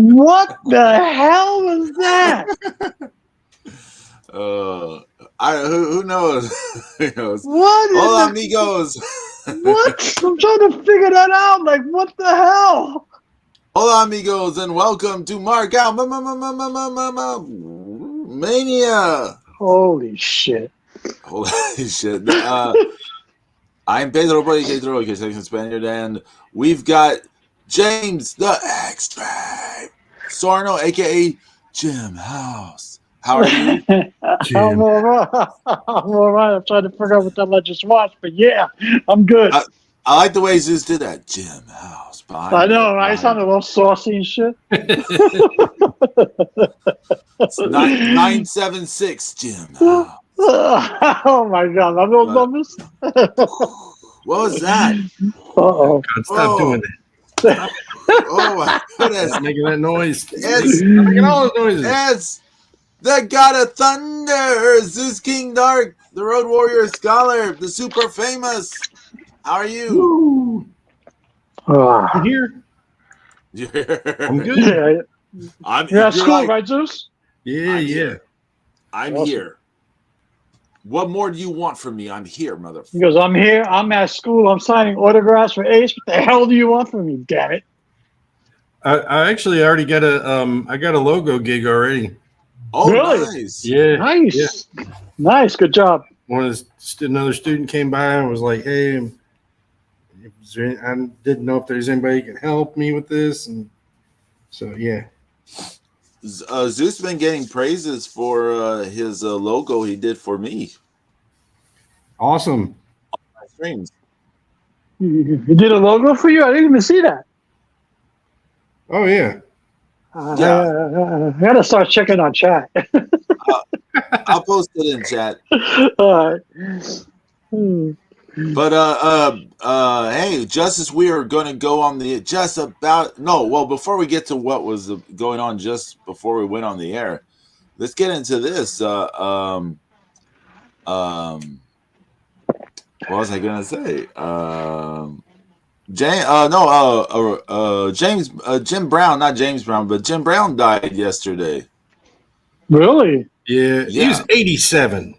What the hell was that? Who knows? Who knows? What? Hola, amigos. What? I'm trying to figure that out. Like, what the hell? Hola, amigos, and welcome to Mark Out Mania. Holy shit. Holy shit. I'm Pedro Pedro, Second Spaniard, and we've got James the X-Ray Sorno, aka Jim House. How are you? I'm all right. I'm trying to figure out what the hell I just watched, but yeah, I'm good. I like the way Zeus did that. Jim House. I know, right? I sounded a little saucy and shit. It's 976 Jim House. Oh my god, I'm those numbers. What was that? Uh-oh. Stop doing that. Oh my goodness. Stop making that noise. It's making all those noises. It's the God of Thunder, Zeus King Dark, the Road Warrior Scholar, the super famous. How are you? I'm here. I'm good. Yeah. You're at school, like, right, Zeus? Yeah. I'm Awesome. here. What more do you want from me? I'm here, motherfucker. He goes, I'm here. I'm at school. I'm signing autographs for Ace. What the hell do you want from me, damn it? I actually already got I got a logo gig already. Oh, Really? nice. Yeah. Nice. Yeah. Nice. Good job. Another student came by and was like, "Hey, I didn't know if there's anybody who can help me with this," and so yeah. Zeus been getting praises for his logo he did for me. Awesome. My streams. He did a logo for you? I didn't even see that. Oh yeah. I gotta start checking on chat. I'll post it in chat. All right. But hey, just as we are going to go on the before we get to what was going on just before we went on the air, let's get into this. What was I gonna say? Jim Brown, not James Brown, but Jim Brown died yesterday. Really? Yeah. He was 87.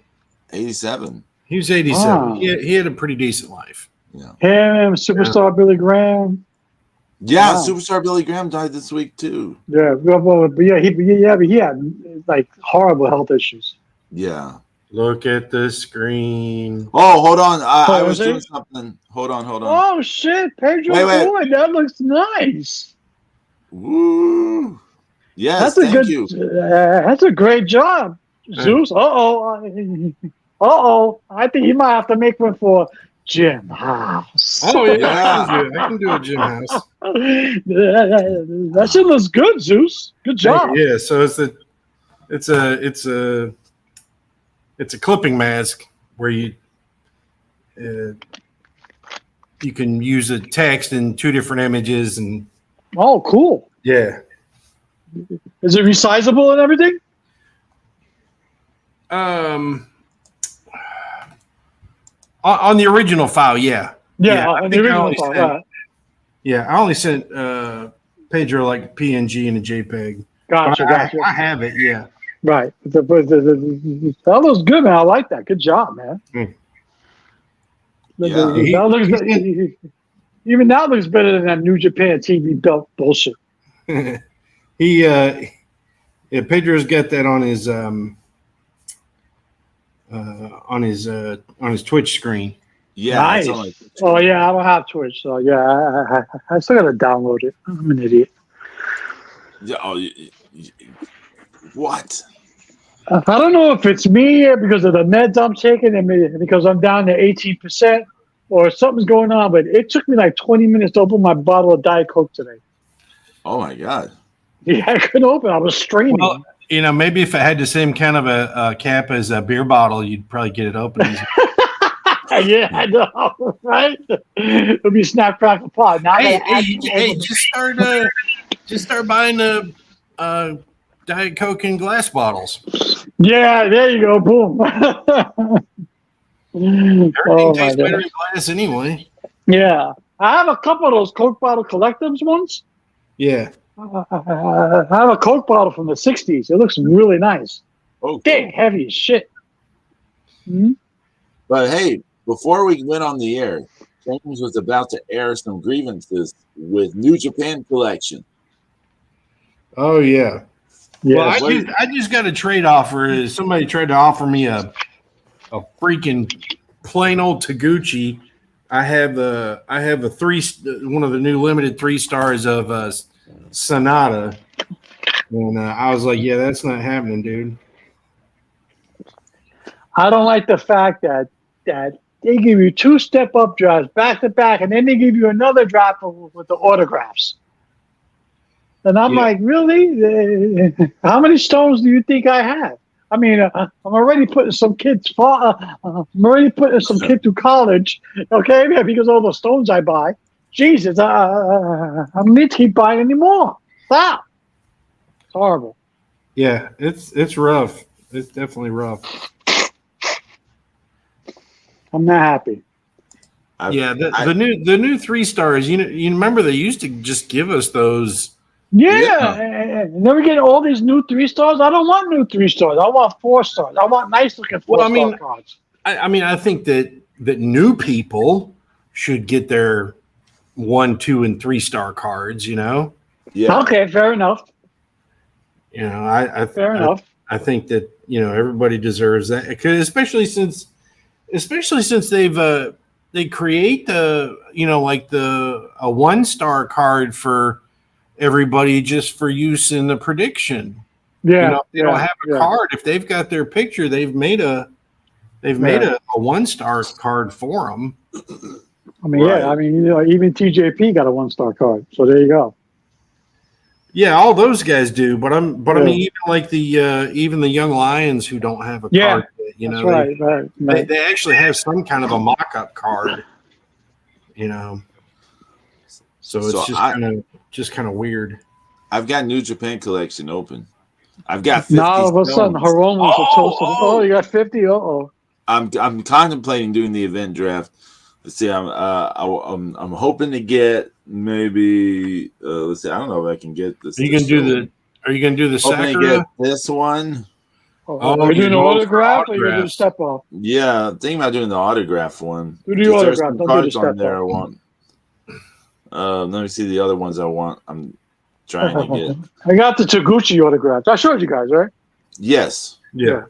87. He was 87. Wow. He had a pretty decent life. Yeah. Him, superstar Billy Graham. Yeah, Wow. Superstar Billy Graham died this week too. Yeah, but he had like horrible health issues. Yeah. Look at the screen. Oh, hold on. I was is it? doing something. Hold on. Oh shit, Pedro Wait. Boy, that looks nice. Woo. Yes, That's thank you. That's a great job, Zeus. I think he might have to make one for Jim House. Oh yeah. I can do a Jim House. That shit looks good, Zeus. Good job. Yeah, so it's a clipping mask where you can use a text in two different images and Oh, cool. yeah. Is it resizable and everything? On the original file, yeah. Yeah, I on the think original file. Right. Yeah, I only sent Pedro like a PNG and a JPEG. Gotcha. I have it, yeah. Right. That looks good, man. I like that. Good job, man. Yeah. That looks, even that looks better than that New Japan TV belt bullshit. Pedro's got that on his Twitch screen. Yeah. Nice. Oh yeah, I don't have Twitch, so yeah, I still gotta download it. I'm an idiot. Yeah. What? I don't know if it's me because of the meds I'm taking and because I'm down to 18% or something's going on, but it took me like 20 minutes to open my bottle of Diet Coke today. Oh my God. Yeah, I couldn't open it. I was straining. Well, maybe if it had the same kind of a cap as a beer bottle, you'd probably get it open easy. Yeah, I know, right? It'll be snap, crackle, pod. Now Hey, just start buying the Diet Coke in glass bottles. Yeah, there you go. Boom. Everything tastes better in glass anyway. Yeah. I have a couple of those Coke bottle collectibles ones. Yeah. I have a Coke bottle from the '60s. It looks really nice. Oh, Thick, cool. heavy as shit. Mhm. But hey, before we went on the air, James was about to air some grievances with New Japan Collection. Oh yeah. Yes. Well, I just got a trade offer. Somebody tried to offer me a freaking plain old Taguchi. I have a one of the new limited 3 stars of Sonata, and I was like, yeah, that's not happening, dude. I don't like the fact that they give you 2 step-up drops back to back, and then they give you another drop with the autographs. And I'm Yeah. like, really? How many stones do you think I have? I mean, I'm already putting some kids. I'm already putting some kid through college, okay? Because of all the stones I buy. Jesus, I don't need to keep buying anymore. Stop. It's horrible. Yeah, it's rough. It's definitely rough. I'm not happy. The new 3 stars. You remember they used to just give us those. Yeah. And then we get all these new 3 stars. I don't want new 3 stars. I want 4 stars. I want nice looking 4-star cards. I think that new people should get their 1, 2, and 3-star cards. Yeah. Okay, fair enough. Fair enough. I think that everybody deserves that, especially since they create a 1-star card for everybody just for use in the prediction. Yeah, they don't have a card. If they've got their picture, they've made a 1-star card for them. I mean, right. Even TJP got a 1-star card. So there you go. Yeah, all those guys do, but I mean, even like even the young Lions who don't have a card, that's right. They actually have some kind of a mock-up card, So it's just kind of weird. I've got New Japan Collection open. I've got 50 now all of a sudden Haron wants to toast. Oh, you got 50. I'm contemplating doing the event draft. Let's see. I'm hoping to get maybe. Let's see. I don't know if I can get this. Are you gonna do the Sakura? Get this one. Are you doing the autograph or are you gonna do the step off? Yeah, thinking about doing the autograph one. Do the autograph. Don't do the step there. off. I want. Let me see the other ones I want. I'm trying to get. I got the Taguchi autograph. I showed you guys, right? Yes. Yeah.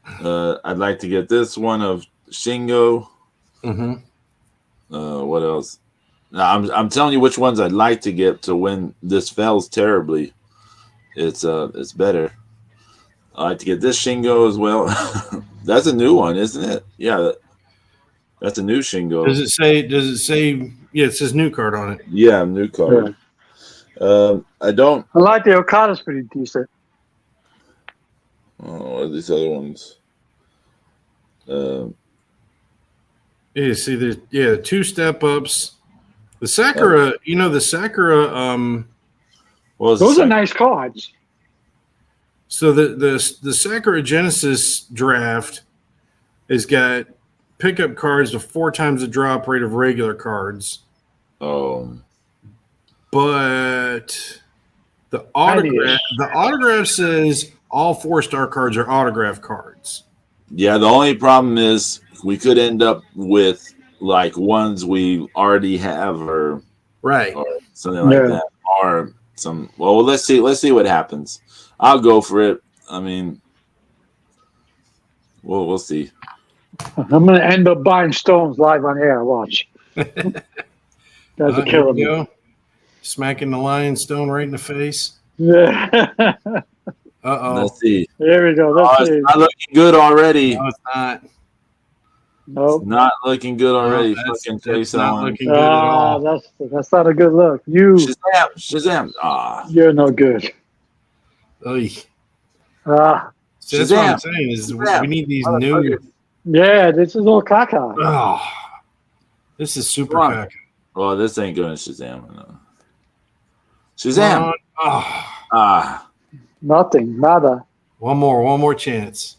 I'd like to get this one of Shingo. Mm-hmm. What else? Now, I'm telling you which ones I'd like to get to when this fails terribly. It's better. I'd like to get this Shingo as well. That's a new one, isn't it? Yeah, that's a new Shingo. Does it say? Yeah, it says new card on it. Yeah, new card. Yeah. I like the Okada's pretty decent. Oh, what are these other ones? Yeah, see, there's 2 step ups. The Sakura, the Sakura. Those are nice cards. So the Sakura Genesis draft has got pickup cards with 4 times the drop rate of regular cards. Oh. But the autograph says all 4-star cards are autograph cards. Yeah, the only problem is we could end up with like ones we already have or something like that. Or some let's see what happens. I'll go for it. I mean, we'll see. I'm gonna end up buying stones live on air. Watch. That's a killer. Me. Smacking the Lion Stone right in the face. Yeah. Let's see. There we go. It's not looking good already. No, it's not. Nope. It's not looking good already. That's not looking good at all. That's not a good look. Shazam. You're no good. Oy. So that's what I'm saying is we need these new. Yeah, this is all caca. Oh, this is super caca. Well, this ain't going to Shazam. No. Shazam. Nothing. Nada. One more chance.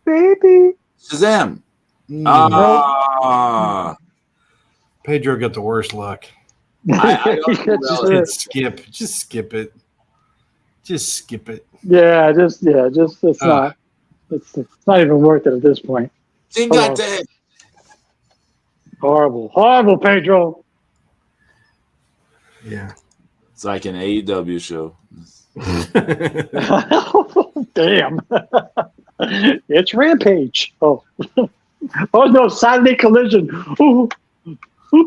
Baby. Shazam. Pedro got the worst luck. I don't know. Just skip it. Just skip it. Yeah, just it's not. It's not even worth it at this point. Chingate. Horrible, Pedro. Yeah. It's like an AEW show. Damn. It's Rampage. Oh. Oh no, Saturday Collision. Who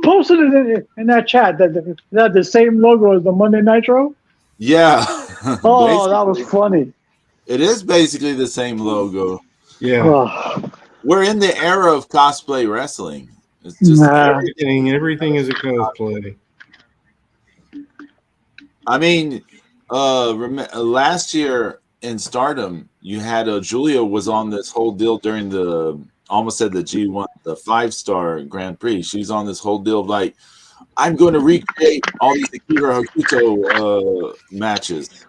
posted it in that chat? That the same logo as the Monday Nitro? Yeah. Oh, that was funny. It is basically the same logo. Yeah. Oh, We're in the era of cosplay wrestling. It's just everything is a cosplay. I mean, last year in Stardom, you had Julia was on this whole deal during the almost said the G1, the 5-star Grand Prix. She's on this whole deal of like, I'm going to recreate all these Akira Hokuto matches.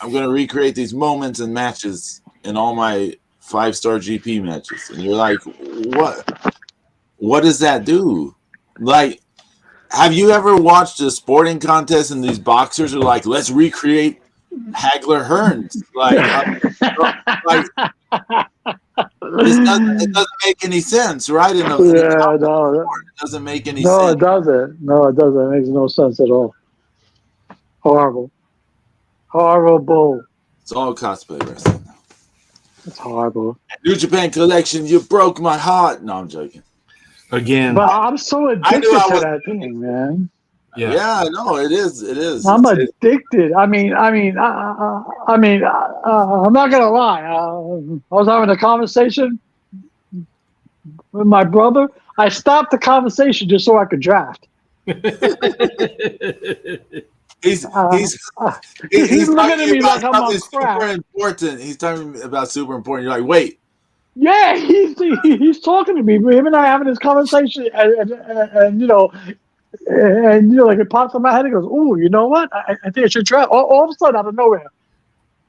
I'm going to recreate these moments and matches in all my 5-star GP matches. And you're like, what? What does that do? Like, have you ever watched a sporting contest and these boxers are like, let's recreate Hagler Hearns? It doesn't make any sense, right? no, It doesn't make any sense. No, it doesn't. It makes no sense at all. Horrible. It's all cosplay wrestling now. It's horrible. New Japan Collection, you broke my heart. No, I'm joking. Again. But I'm so addicted to that thing, man. Yeah, no, it is. I'm addicted. I'm not gonna lie. I was having a conversation with my brother. I stopped the conversation just so I could draft. He's looking at me like I'm on crack. Super important. He's talking about super important. You're like, wait. Yeah, he's talking to me. Him and I having this conversation, and like it pops in my head. He goes, "Oh, you know what? I think I should draft." All of a sudden, out of nowhere.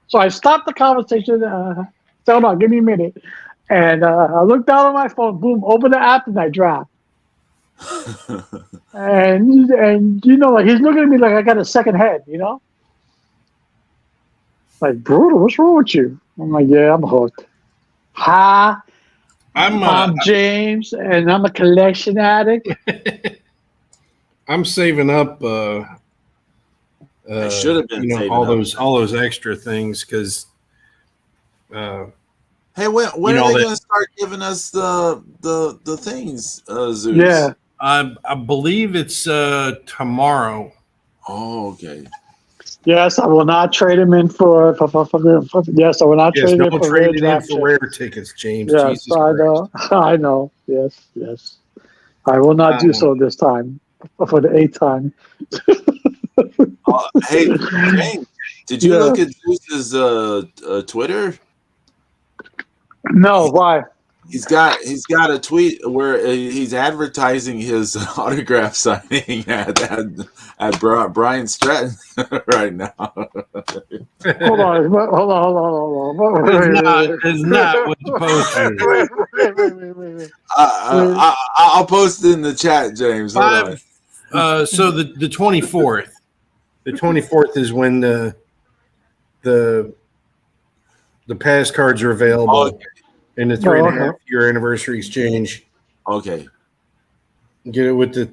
So I stopped the conversation. Tell him, give me a minute, and I looked down on my phone. Boom, open the app, and I draft. and like he's looking at me like I got a second head. Like, brutal. What's wrong with you? I'm like, yeah, I'm hooked. I'm James, and I'm a collection addict. I'm saving up. I should have been saving all up. those extra things because. Hey, when are they going to start giving us the things, Zeus? Yeah, I believe it's tomorrow. Oh, okay. Yes, I will not trade him in for yes, I will not trade him for rare tickets, James. Yes, I know. Yes. I will not do so this time for the 8th time. Hey, James, did you look at Zeus's Twitter? No, why? He's got a tweet where he's advertising his autograph signing at Brian Stratton right now. Hold on. It's not what's posted. Wait. I'll post it in the chat, James. Hold on. So the 24th. The 24th is when the pass cards are available in the 3.5-year anniversary exchange. Okay. Get it with the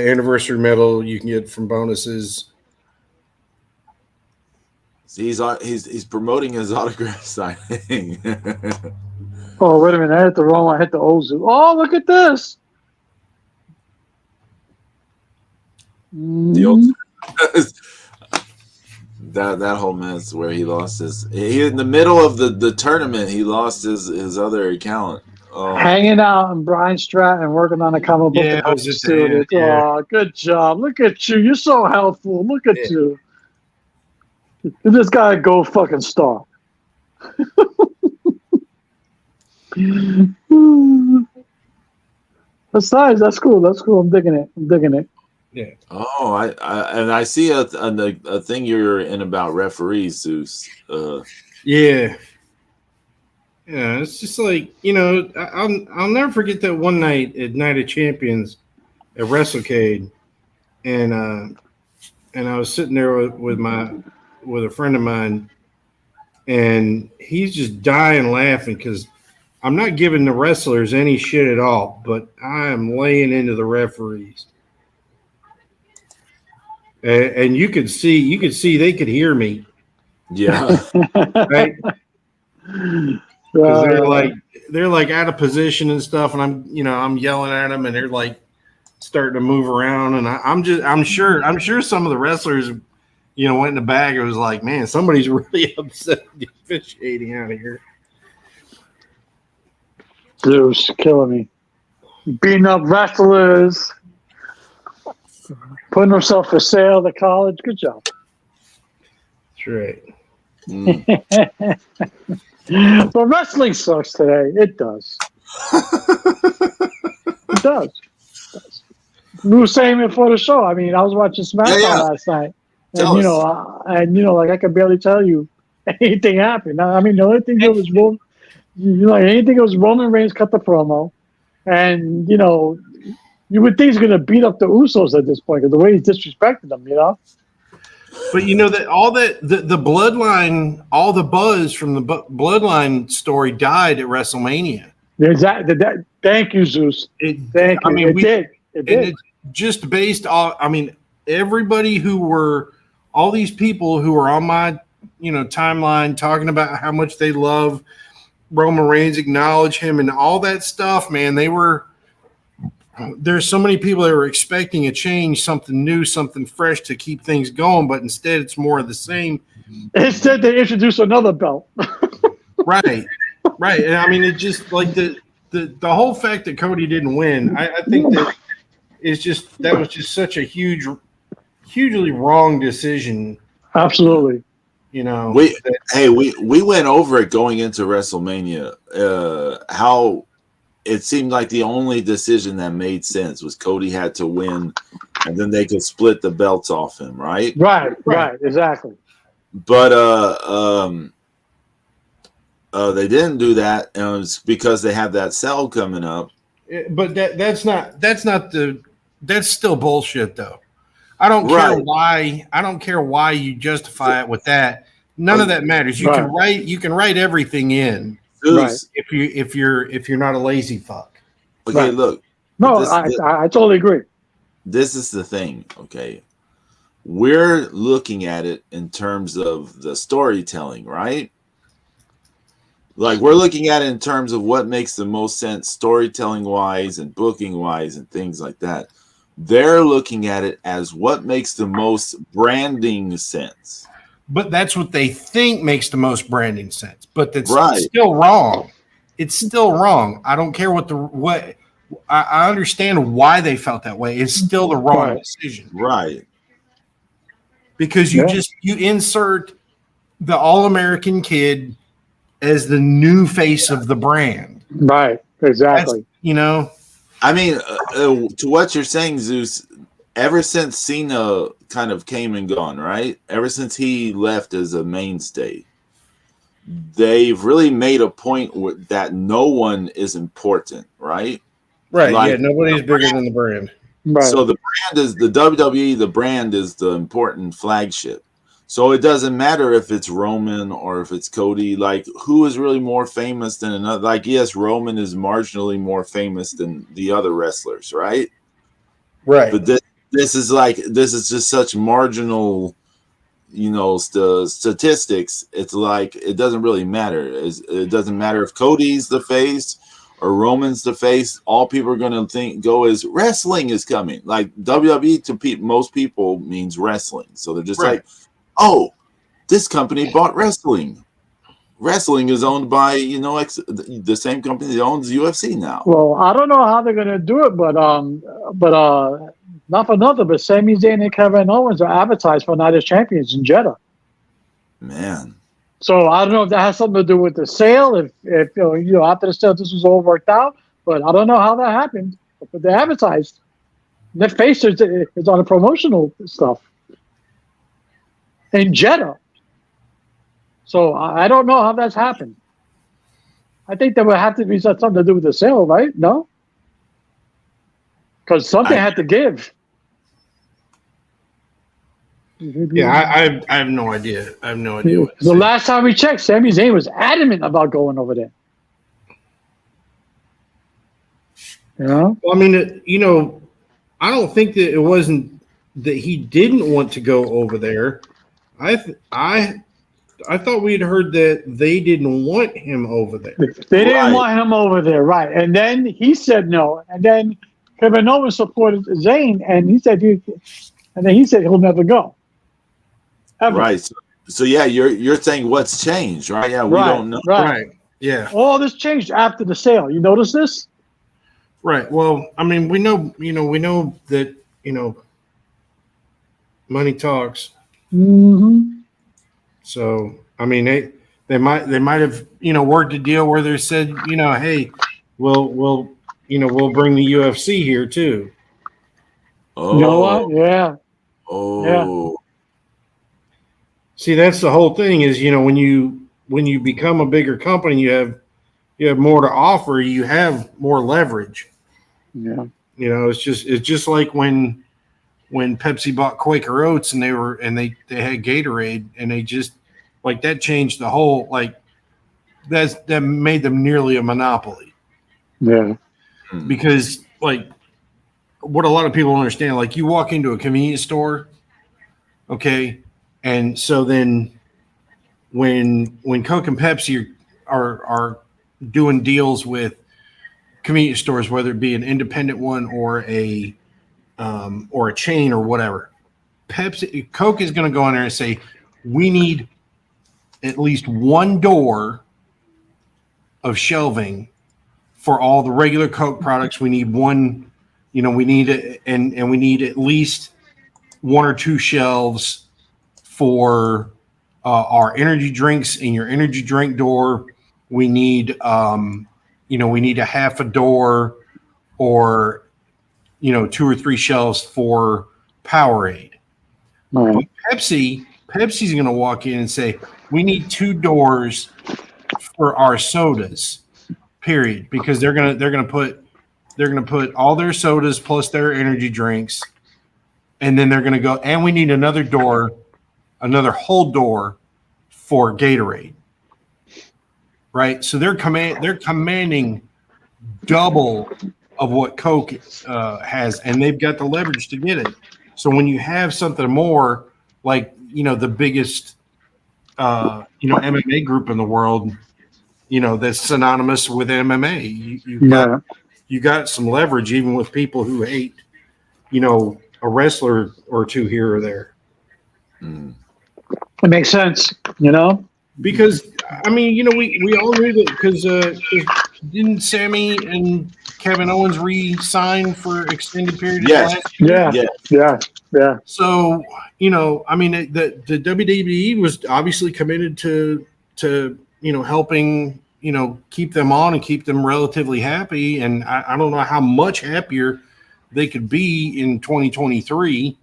anniversary medal you can get from bonuses. See, he's promoting his autograph signing. Oh, wait a minute. I hit the wrong one. I hit the Ozu. Oh, look at this. The old that whole mess where he lost he in the middle of the tournament he lost his other account. Oh. Hanging out in Brian Stratton working on a comic book. Yeah, student. Oh, good job. Look at you. You're so helpful. Look at you. You just gotta go fucking star. That's nice. That's cool. I'm digging it. Yeah. Oh, I see a thing you're in about referees, Zeus. Yeah. Yeah, it's just like, I'll never forget that one night at Night of Champions at WrestleCade. and I was sitting there with a friend of mine, and he's just dying laughing because I'm not giving the wrestlers any shit at all, but I am laying into the referees. And you could see they could hear me. Yeah. Right? Because they're like out of position and stuff, and I'm yelling at them, and they're like starting to move around, and I'm sure some of the wrestlers, went in the back. It was like, man, somebody's really upset with the officiating out of here. Zeus killing me. Beating up wrestlers, putting himself for sale at college. Good job. That's right. But wrestling sucks today. It does. It does. We were saying it before the show. I mean, I was watching SmackDown last night, and like I could barely tell you anything happened. I mean, the only thing that was wrong, anything that was Roman Reigns cut the promo, and you would think he's going to beat up the Usos at this point because the way he's disrespected them, But that all the bloodline, all the buzz from the bloodline story died at WrestleMania. Exactly. Thank you, Zeus. It did. It did. It's just based on. I mean, everybody all these people who were on my timeline talking about how much they love Roman Reigns, acknowledge him, and all that stuff. Man, there's so many people that were expecting a change, something new, something fresh to keep things going, but instead it's more of the same. Instead, they introduce another belt. Right. And I mean, it just like the whole fact that Cody didn't win, I think that was just such a hugely wrong decision. Absolutely. We went over it going into WrestleMania. How it seemed like the only decision that made sense was Cody had to win, and then they could split the belts off him, right? Right, exactly. But they didn't do that, and it was because they have that cell coming up. But that's still bullshit, though. I don't care why. I don't care why you justify it with that. None of that matters. You can write everything in. Right. If you're not a lazy fuck. Okay, look. No, I totally agree. This is the thing, okay? We're looking at it in terms of the storytelling, right? Like we're looking at it in terms of what makes the most sense storytelling wise and booking wise and things like that. They're looking at it as what makes the most branding sense. But that's what they think makes the most branding sense. But that's still wrong. It's still wrong. I don't care what I understand why they felt that way. It's still the wrong decision. Right. Because you insert the All-American kid as the new face of the brand. Right. Exactly. I mean, to what you're saying, Zeus, ever since Cena kind of came and gone, right? Ever since he left as a mainstay, they've really made a point that no one is important, right? Right. Like, nobody's bigger than the brand. Right. So the brand is the WWE. The brand is the important flagship. So it doesn't matter if it's Roman or if it's Cody. Like, who is really more famous than another? Like, yes, Roman is marginally more famous than the other wrestlers, right? Right. But this is just such marginal, statistics. It's like it doesn't really matter. It doesn't matter if Cody's the face or Roman's the face. All people are going to go is wrestling is coming. Like WWE to most people means wrestling. So they're just like, oh, this company bought wrestling. Wrestling is owned by, the same company that owns UFC now. Well, I don't know how they're going to do it, but not for nothing, but Sami Zayn and Kevin Owens are advertised for Night as Champions in Jeddah. Man. So I don't know if that has something to do with the sale, if after the sale this was all worked out, but I don't know how that happened. But they're advertised. Their face is on the promotional stuff in Jeddah. So I don't know how that's happened. I think there would have to be something to do with the sale, right? No? Because something had to give. Yeah, I have no idea. I have no idea. What to The say. last time we checked, Sami Zayn was adamant about going over there. You know? Well, I mean, I don't think that it wasn't that he didn't want to go over there. I thought we had heard that they didn't want him over there. They didn't Right. want him over there, right? And then he said no. And then Kevin Owens supported Zayn, and he said he'll never go. Ever. Right. So yeah, you're saying what's changed, right? Yeah, we Right, don't know. right. Yeah. All this changed after the sale. You notice this? Right. Well, I mean, we know that, money talks. Mm-hmm. So, I mean, they might have, worked a deal where they said, hey, we'll bring the UFC here too. Oh, You know what? Yeah. oh, See, that's the whole thing is, when you become a bigger company, you have more to offer, you have more leverage. Yeah. It's just like when Pepsi bought Quaker Oats and they had Gatorade, and they just like that changed the whole, like that made them nearly a monopoly. Yeah. Because like what a lot of people don't understand, like you walk into a convenience store, okay, and so then when Coke and Pepsi are doing deals with convenience stores, whether it be an independent one or a chain or whatever, Coke is going to go in there and say, we need at least one door of shelving for all the regular Coke products. We need one, we need and we need at least one or two shelves for our energy drinks in your energy drink door. We need, we need a half a door or, 2 or 3 shelves for Powerade. Right. Pepsi's going to walk in and say, we need 2 doors for our sodas, period, because they're going to put all their sodas plus their energy drinks, and then they're going to go, and we need another whole door for Gatorade. Right? So they're commanding double of what Coke has, and they've got the leverage to get it. So when you have something more like, the biggest, MMA group in the world, that's synonymous with MMA, you got some leverage even with people who hate, a wrestler or two here or there. It makes sense, Because, I mean, we all knew that because didn't Sammy and Kevin Owens re-sign for extended period? Yes. Yeah. So, I mean, the WWE was obviously committed to helping, keep them on and keep them relatively happy. And I don't know how much happier they could be in 2023.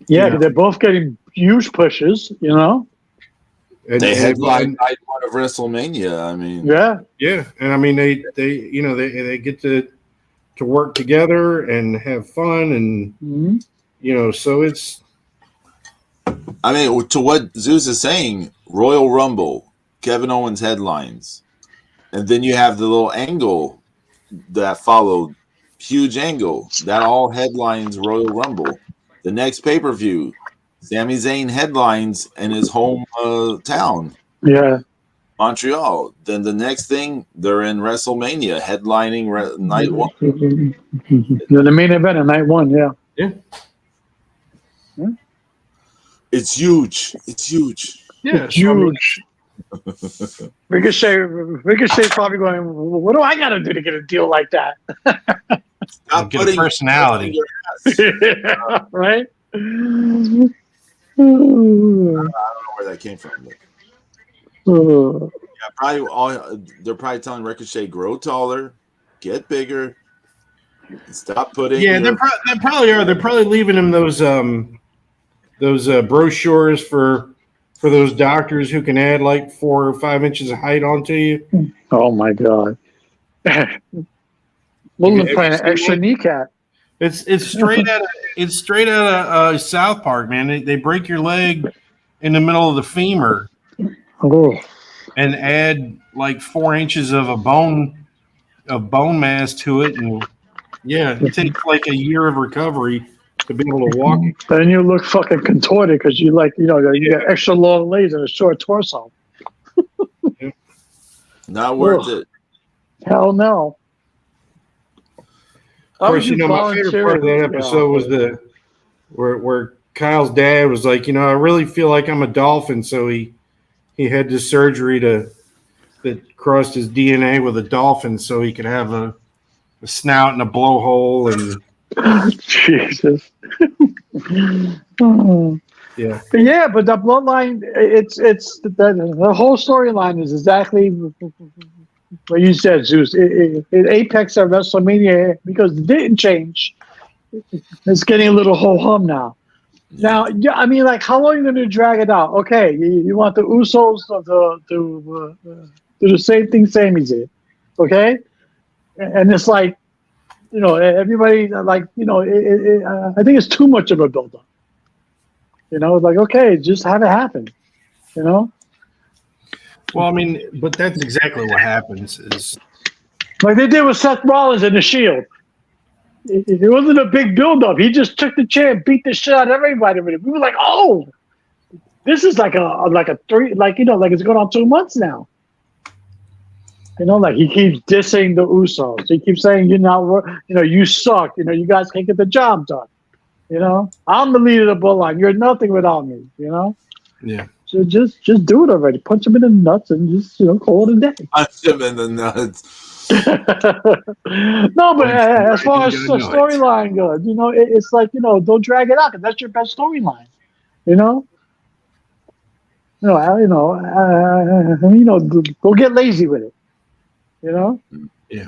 Yeah, but they're both getting huge pushes, And, they and headlined night one of WrestleMania. I mean, Yeah. and I mean they get to work together and have fun, and Mm-hmm. so it's. I mean, to what Zeus is saying, Royal Rumble, Kevin Owens headlines, and then you have the little angle that followed, huge angle that all headlines Royal Rumble. The next pay-per-view, Sami Zayn headlines in his home town, Yeah. Montreal. Then the next thing, they're in WrestleMania, headlining night one. The main event of night one, yeah. It's huge. It's huge. Yeah, It's huge. Ricochet's probably going, what do I got to do to get a deal like that? Stop get a personality. Yeah, Right? I don't know where that came from. But they're probably telling Ricochet, grow taller, get bigger, and stop putting. Yeah, they probably are. They're probably leaving him those brochures for those doctors who can add like 4 or 5 inches of height onto you. Oh my God. Little playing an extra kneecap. It's straight out of South Park, man. They break your leg in the middle of the femur Oh, and add like 4 inches of bone mass to it, and yeah, it takes like a year of recovery to be able to walk. then you look fucking contorted because you you got extra long legs and a short torso. Not worth Ugh. it. Hell no. Of course, my favorite part of that episode was where Kyle's dad was like, I really feel like I'm a dolphin, so he had this surgery that crossed his DNA with a dolphin, so he could have a snout and a blowhole, and Jesus. Oh. yeah, But yeah, but the bloodline, the whole storyline is exactly what you said, Zeus. It Apex at WrestleMania, because it didn't change. It's getting a little ho hum now. Now, yeah, I mean, like, how long are you going to drag it out? Okay, you want the Usos to do the same thing Sami did, okay? And it's like, everybody, like, I think it's too much of a build-up. Like, okay, just have it happen, Well, I mean, but that's exactly what happens is like they did with Seth Rollins in the Shield. It wasn't a big build-up. He just took the chair and beat the shit out of everybody with it. We were like, oh, this is like a 3, like it's going on 2 months now. Like he keeps dissing the Usos. He keeps saying, you suck. You guys can't get the job done. I'm the leader of the bloodline. You're nothing without me. Yeah. So just do it already. Punch him in the nuts and just call it a day. Punch him in the nuts. No, but as far as the storyline goes, it's like don't drag it out because that's your best storyline. Go get lazy with it. Yeah.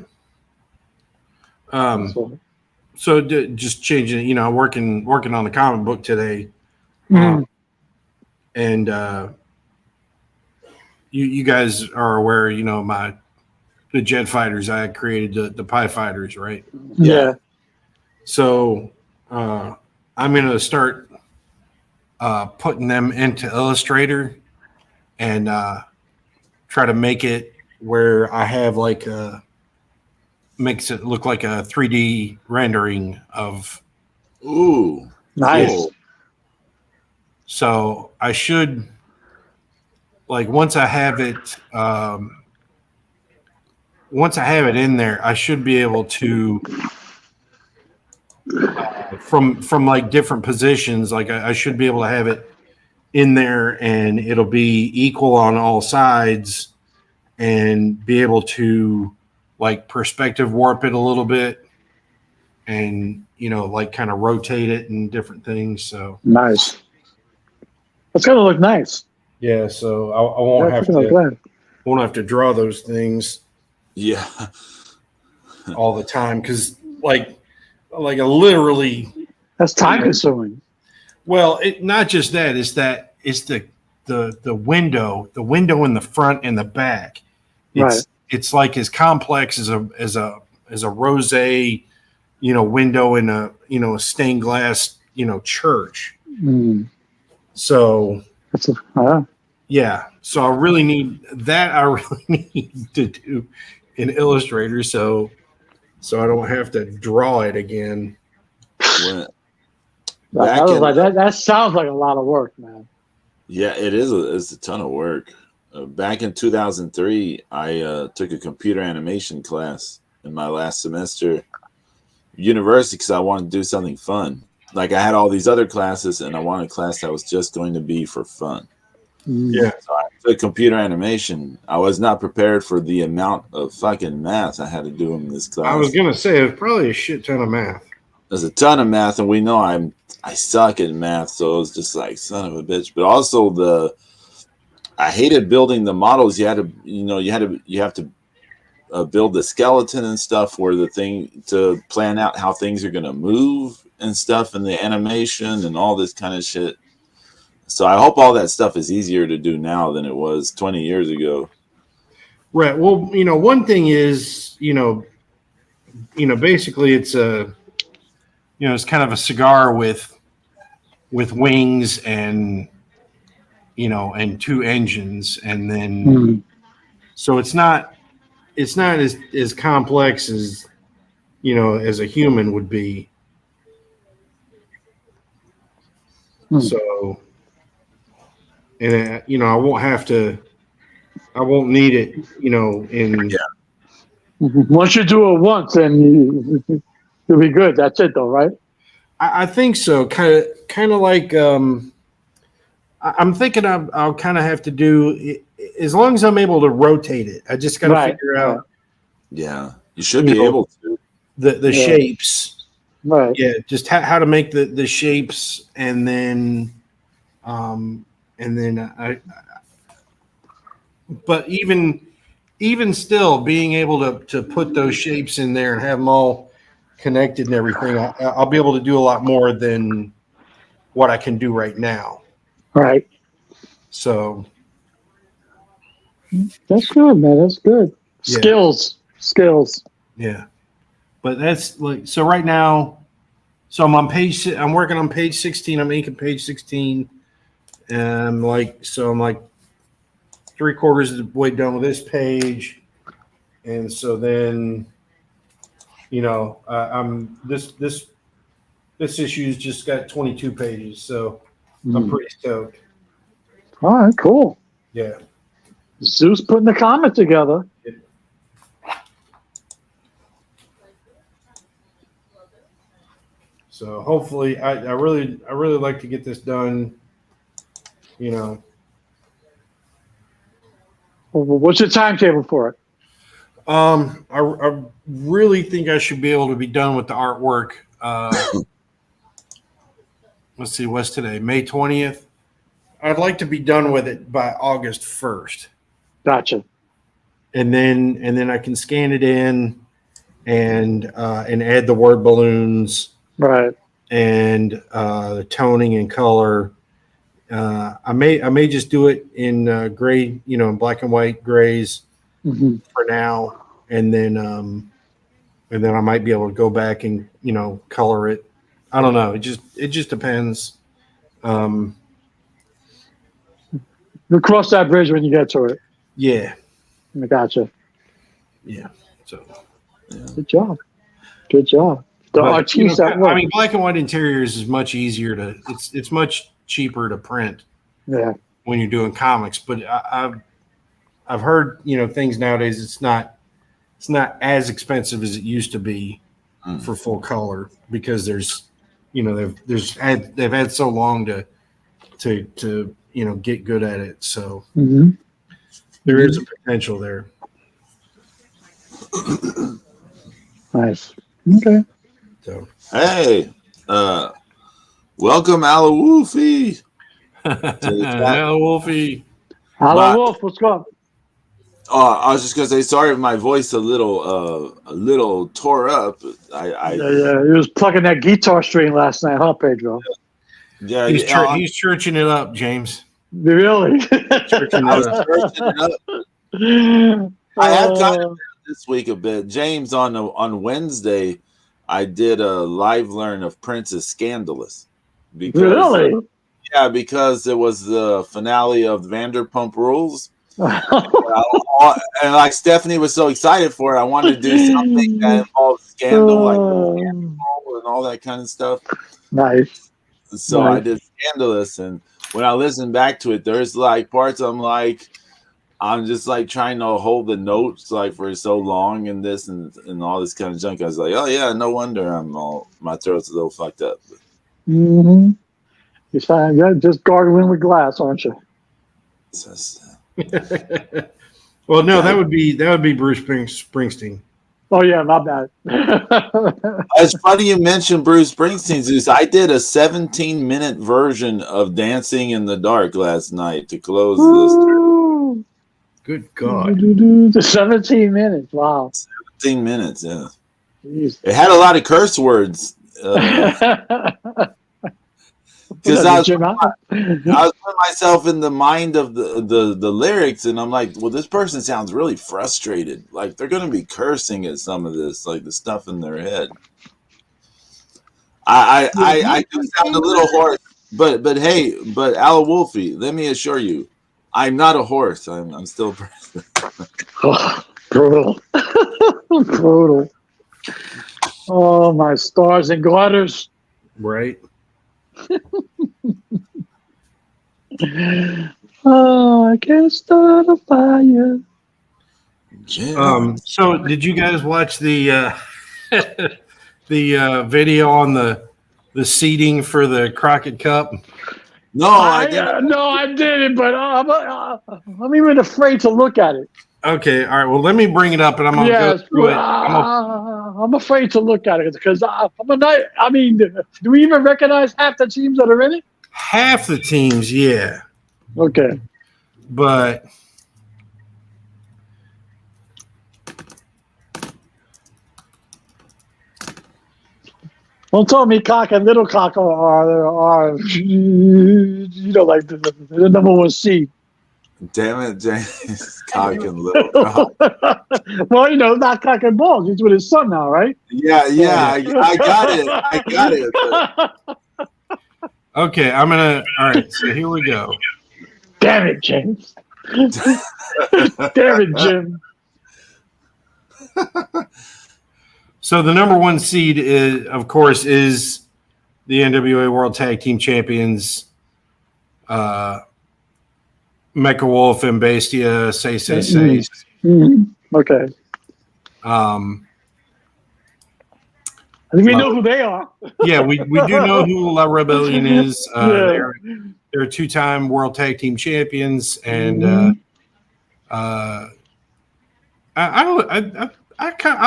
So just changing, working on the comic book today, and you guys are aware, the Jet Fighters. I had created the Pie Fighters, right? Yeah. So I'm going to start putting them into Illustrator and try to make it where I have like makes it look like a 3D rendering of. Ooh, nice. Cool. So I should, like, once I have it in there, I should be able to from like different positions, like I should be able to have it in there and it'll be equal on all sides and be able to like perspective warp it a little bit and like kind of rotate it and different things. So nice. It's gonna look nice. Yeah, so I won't have to draw those things. Yeah. All the time because like a literally that's time consuming. Well, it not just that, it's the window in the front and the back. It's like as complex as a rosé, window in a a stained glass, church. So yeah. So I really need to do in Illustrator so I don't have to draw it again. That sounds like a lot of work, man. Yeah, it is. It's a ton of work. Back in 2003, I took a computer animation class in my last semester university because I wanted to do something fun. Like I had all these other classes, and I wanted a class that was just going to be for fun. Yeah. So I took computer animation. I was not prepared for the amount of fucking math I had to do in this class. I was gonna say it's probably a shit ton of math. There's a ton of math, and we know I suck at math, so it was just like son of a bitch. But also I hated building the models. You have to build the skeleton and stuff where the thing to plan out how things are gonna move and stuff, and the animation and all this kind of shit. So I hope all that stuff is easier to do now than it was 20 years ago. Right. Well, one thing is, basically it's it's kind of a cigar with wings and and two engines, and then Mm. so it's not as complex as as a human would be. Mm. So, and I won't need it, in. Yeah. Once you do it once, then you'll be good. That's it, though, right? I think so. Kind of like I'm thinking I'll kind of have to do it, as long as I'm able to rotate it. I just got to Right, figure out Yeah. You should be able to. the Yeah. shapes. Right. Yeah, just how to make the shapes, and then I. But even still, being able to put those shapes in there and have them all connected and everything, I'll be able to do a lot more than what I can do right now. Right. So That's good, man. That's good. Yeah. Skills. yeah, but that's like, so right now. So I'm working on page 16. I'm inking page 16, and I'm like 3/4 of the way done with this page, and so then, I'm this issue's just got 22 pages, so I'm Mm. pretty stoked. All right, cool. Yeah. Zeus putting the comic together. So hopefully, I really like to get this done. What's your timetable for it? I really think I should be able to be done with the artwork. Let's see, what's today? May 20th. I'd like to be done with it by August 1st. Gotcha. And then I can scan it in and add the word balloons, Right. and the toning and color. I may just do it in gray, in black and white grays Mm-hmm. for now, and then I might be able to go back and color it. I don't know. It just depends. You'll cross that bridge when you get to it. Yeah. I gotcha. Yeah. So. Good job. Good job. The artists that work. I mean, black and white interiors is much easier to. It's much cheaper to print. Yeah. When you're doing comics, but I've heard things nowadays. It's not as expensive as it used to be for full color, because they've had so long to get good at it. So there is a potential there. Nice. Okay. So Hey, welcome, Ala Wolfie. Hello, Wolfie. Hello, Wolf. What's going? I was just gonna say, sorry if my voice a little tore up. Yeah. He was plugging that guitar string last night, huh, Pedro? Yeah, He's churching it up, James. Really? Churching I it was up. searching it up. I have kind of this week a bit. James, on Wednesday, I did a live learn of Prince's Scandalous. Really? Yeah, because it was the finale of Vanderpump Rules. And like Stephanie was so excited for it, I wanted to do something that involved scandal, like scandal and all that kind of stuff. Nice. So I did Scandalous, and when I listened back to it, there's like parts I'm just like trying to hold the notes like for so long and this and all this kind of junk. I was like, oh yeah, no wonder my throat's a little fucked up. Mm-hmm. You're just gargling with glass, aren't you? Well, no, that would be Bruce Springsteen. Oh yeah, my bad. It's funny you mentioned Bruce Springsteen, Zeus. I did a 17-minute version of Dancing in the Dark last night to close this. Good God. 17 minutes. Wow. 17 minutes, yeah. Jeez. It had a lot of curse words. Because I was putting myself in the mind of the lyrics, and I'm like, well, this person sounds really frustrated. Like they're going to be cursing at some of this, like the stuff in their head. I do sound a little hoarse, but hey, but Al Wolfie, let me assure you, I'm not a horse. I'm still a person. Oh, brutal. Brutal. Oh, my stars and garters. Right. Oh, I can't start a fire. So did you guys watch the the video on the seating for the Crockett Cup? No, I didn't. No, I didn't, but I'm even afraid to look at it. Okay, all right. Well, let me bring it up, and I'm gonna go through it. I'm afraid to look at it because I'm a night. I mean, do we even recognize half the teams that are in it? Half the teams, yeah, Okay. but Don't tell me Cock and Little Cock are like the number one seed. Damn it, James. Cock and Little Cock. Well, not Cock and Balls. He's with his son now, right? Yeah, I got it. I got it. okay, I'm gonna. All right, so here we go. Damn it, James. Damn it, Jim. So the number one seed is, of course, is the NWA World Tag Team Champions, Mecha Wolf and Bastia, say. Mm-hmm. Okay. I think we know who they are. Yeah, we do know who La Rebellion is. They're two-time World Tag Team Champions, and I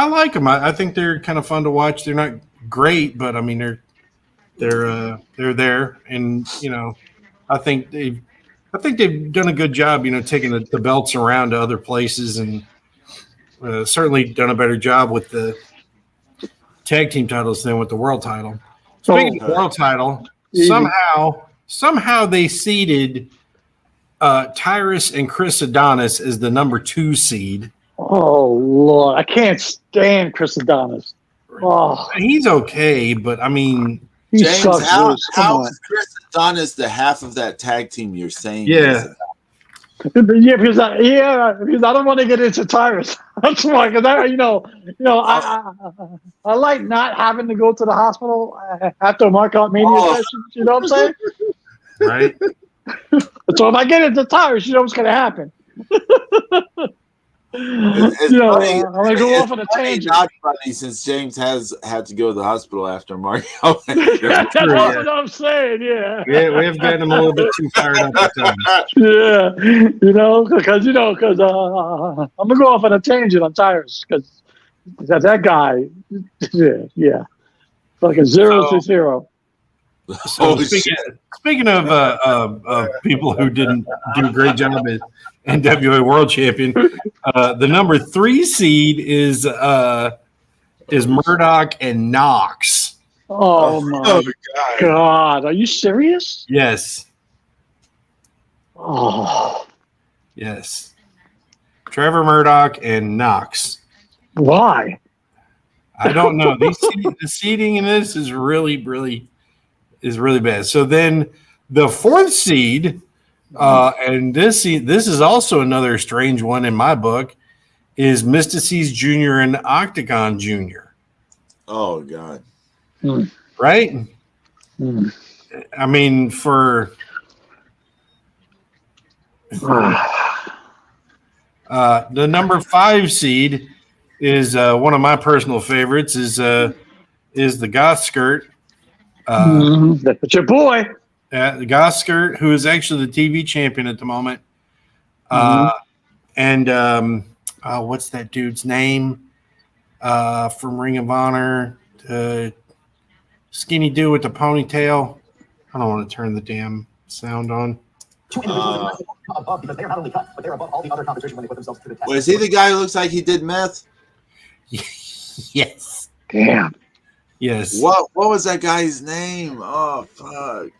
like them. I think they're kind of fun to watch. They're not great, but I mean they're there, and I think they've done a good job. Taking the belts around to other places, and certainly done a better job with the tag team titles than with the world title. Speaking of the world title, somehow they seeded Tyrus and Chris Adonis as the number 2 seed. Oh Lord, I can't stand Chris Adonis. Oh, he's okay, but I mean, James, how is Chris Adonis the half of that tag team you're saying? Yeah. Because I don't want to get into Tyrus. That's why, because I like not having to go to the hospital after a Markout Mania session. You know what I'm saying? Right. So if I get into Tyrus, you know what's going to happen. It's funny, I'm going to go off on a tangent. Not funny since James has had to go to the hospital after Mario. That's what I'm saying. Yeah. Yeah, we have gotten him a little bit too fired up at times. Yeah, because I'm gonna go off on a tangent on Tyrus because that guy, yeah, like a 0 to 0. So speaking of people who didn't do a great job as NWA World Champion, the number 3 seed is Murdoch and Knox. Oh my God! Are you serious? Yes. Oh. Yes. Trevor Murdoch and Knox. Why? I don't know. The seeding in this is really bad. So then the 4th seed, and this is also another strange one in my book, is Mystices Jr. and Octagon Jr. Oh God. Right? I mean, for the number 5 seed is one of my personal favorites. Is the Goth Skirt. That's your boy. The Goth Skirt, who is actually the TV champion at the moment. And what's that dude's name from Ring of Honor? Skinny dude with the ponytail. I don't want to turn the damn sound on. Was he the guy who looks like he did meth? Yes. Damn. Yes. What was that guy's name? Oh fuck.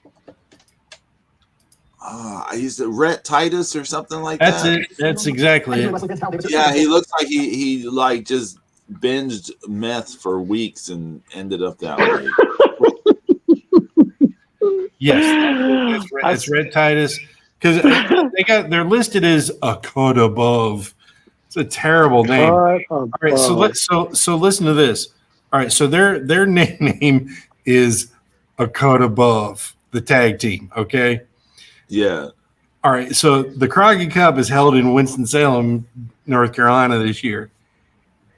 I used to Rhett Titus or something like that. That's it. That's exactly it. Yeah, he looks like he like just binged meth for weeks and ended up that way. Yes, it's Red Titus because they're listed as a cut above. It's a terrible name. All right, so listen to this. All right, so their name is a cut above the tag team. Okay. Yeah. All right, so the Crockett Cup is held in Winston-Salem, North Carolina this year.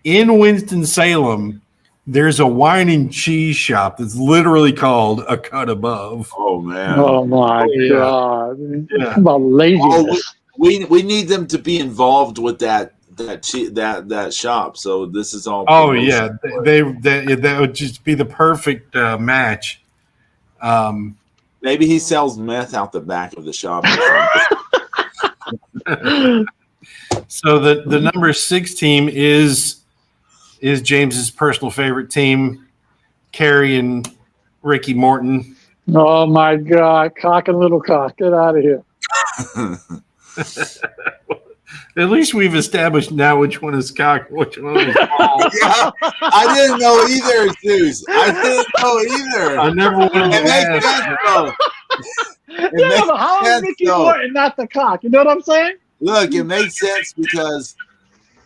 In Winston-Salem, there's a wine and cheese shop that's literally called a cut above. Oh man. Oh my God. Yeah. About laziness. We need them to be involved with that shop. So this is all. Oh yeah, that would just be the perfect match. Maybe he sells meth out the back of the shop. So the number 6 team is James's personal favorite team, Kerry and Ricky Morton. Oh my God. Cock and little cock. Get out of here. At least we've established now which one is cock, which one is ball. Yeah, I didn't know either, Zeus. I didn't know either. I never wanted to It makes ask. sense, though. Yeah, but how is Ricky Morton not the cock? You know what I'm saying? Look, it makes sense because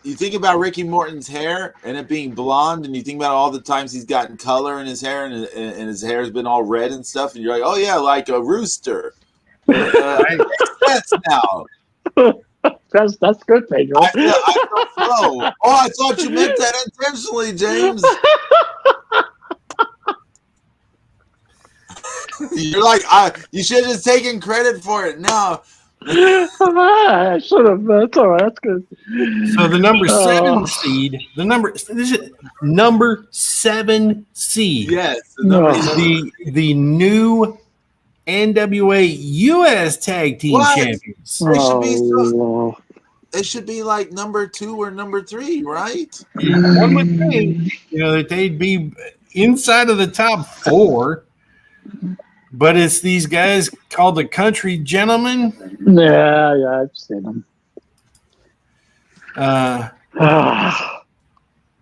you think about Ricky Morton's hair and it being blonde, and you think about all the times he's gotten color in his hair, and his hair has been all red and stuff, and you're like, oh yeah, like a rooster. It makes sense now. That's good, Pedro. I feel slow. Oh, I thought you meant that intentionally, James. You're like, you should have just taken credit for it. No. I should have. That's all right. That's good. So the number 7 seed, this is number 7 seed. Yes. The new NWA US Tag Team Champions. It should be like number 2 or number 3, right? One would think, that they'd be inside of the top 4, but it's these guys called the Country Gentlemen. Yeah, I've seen them.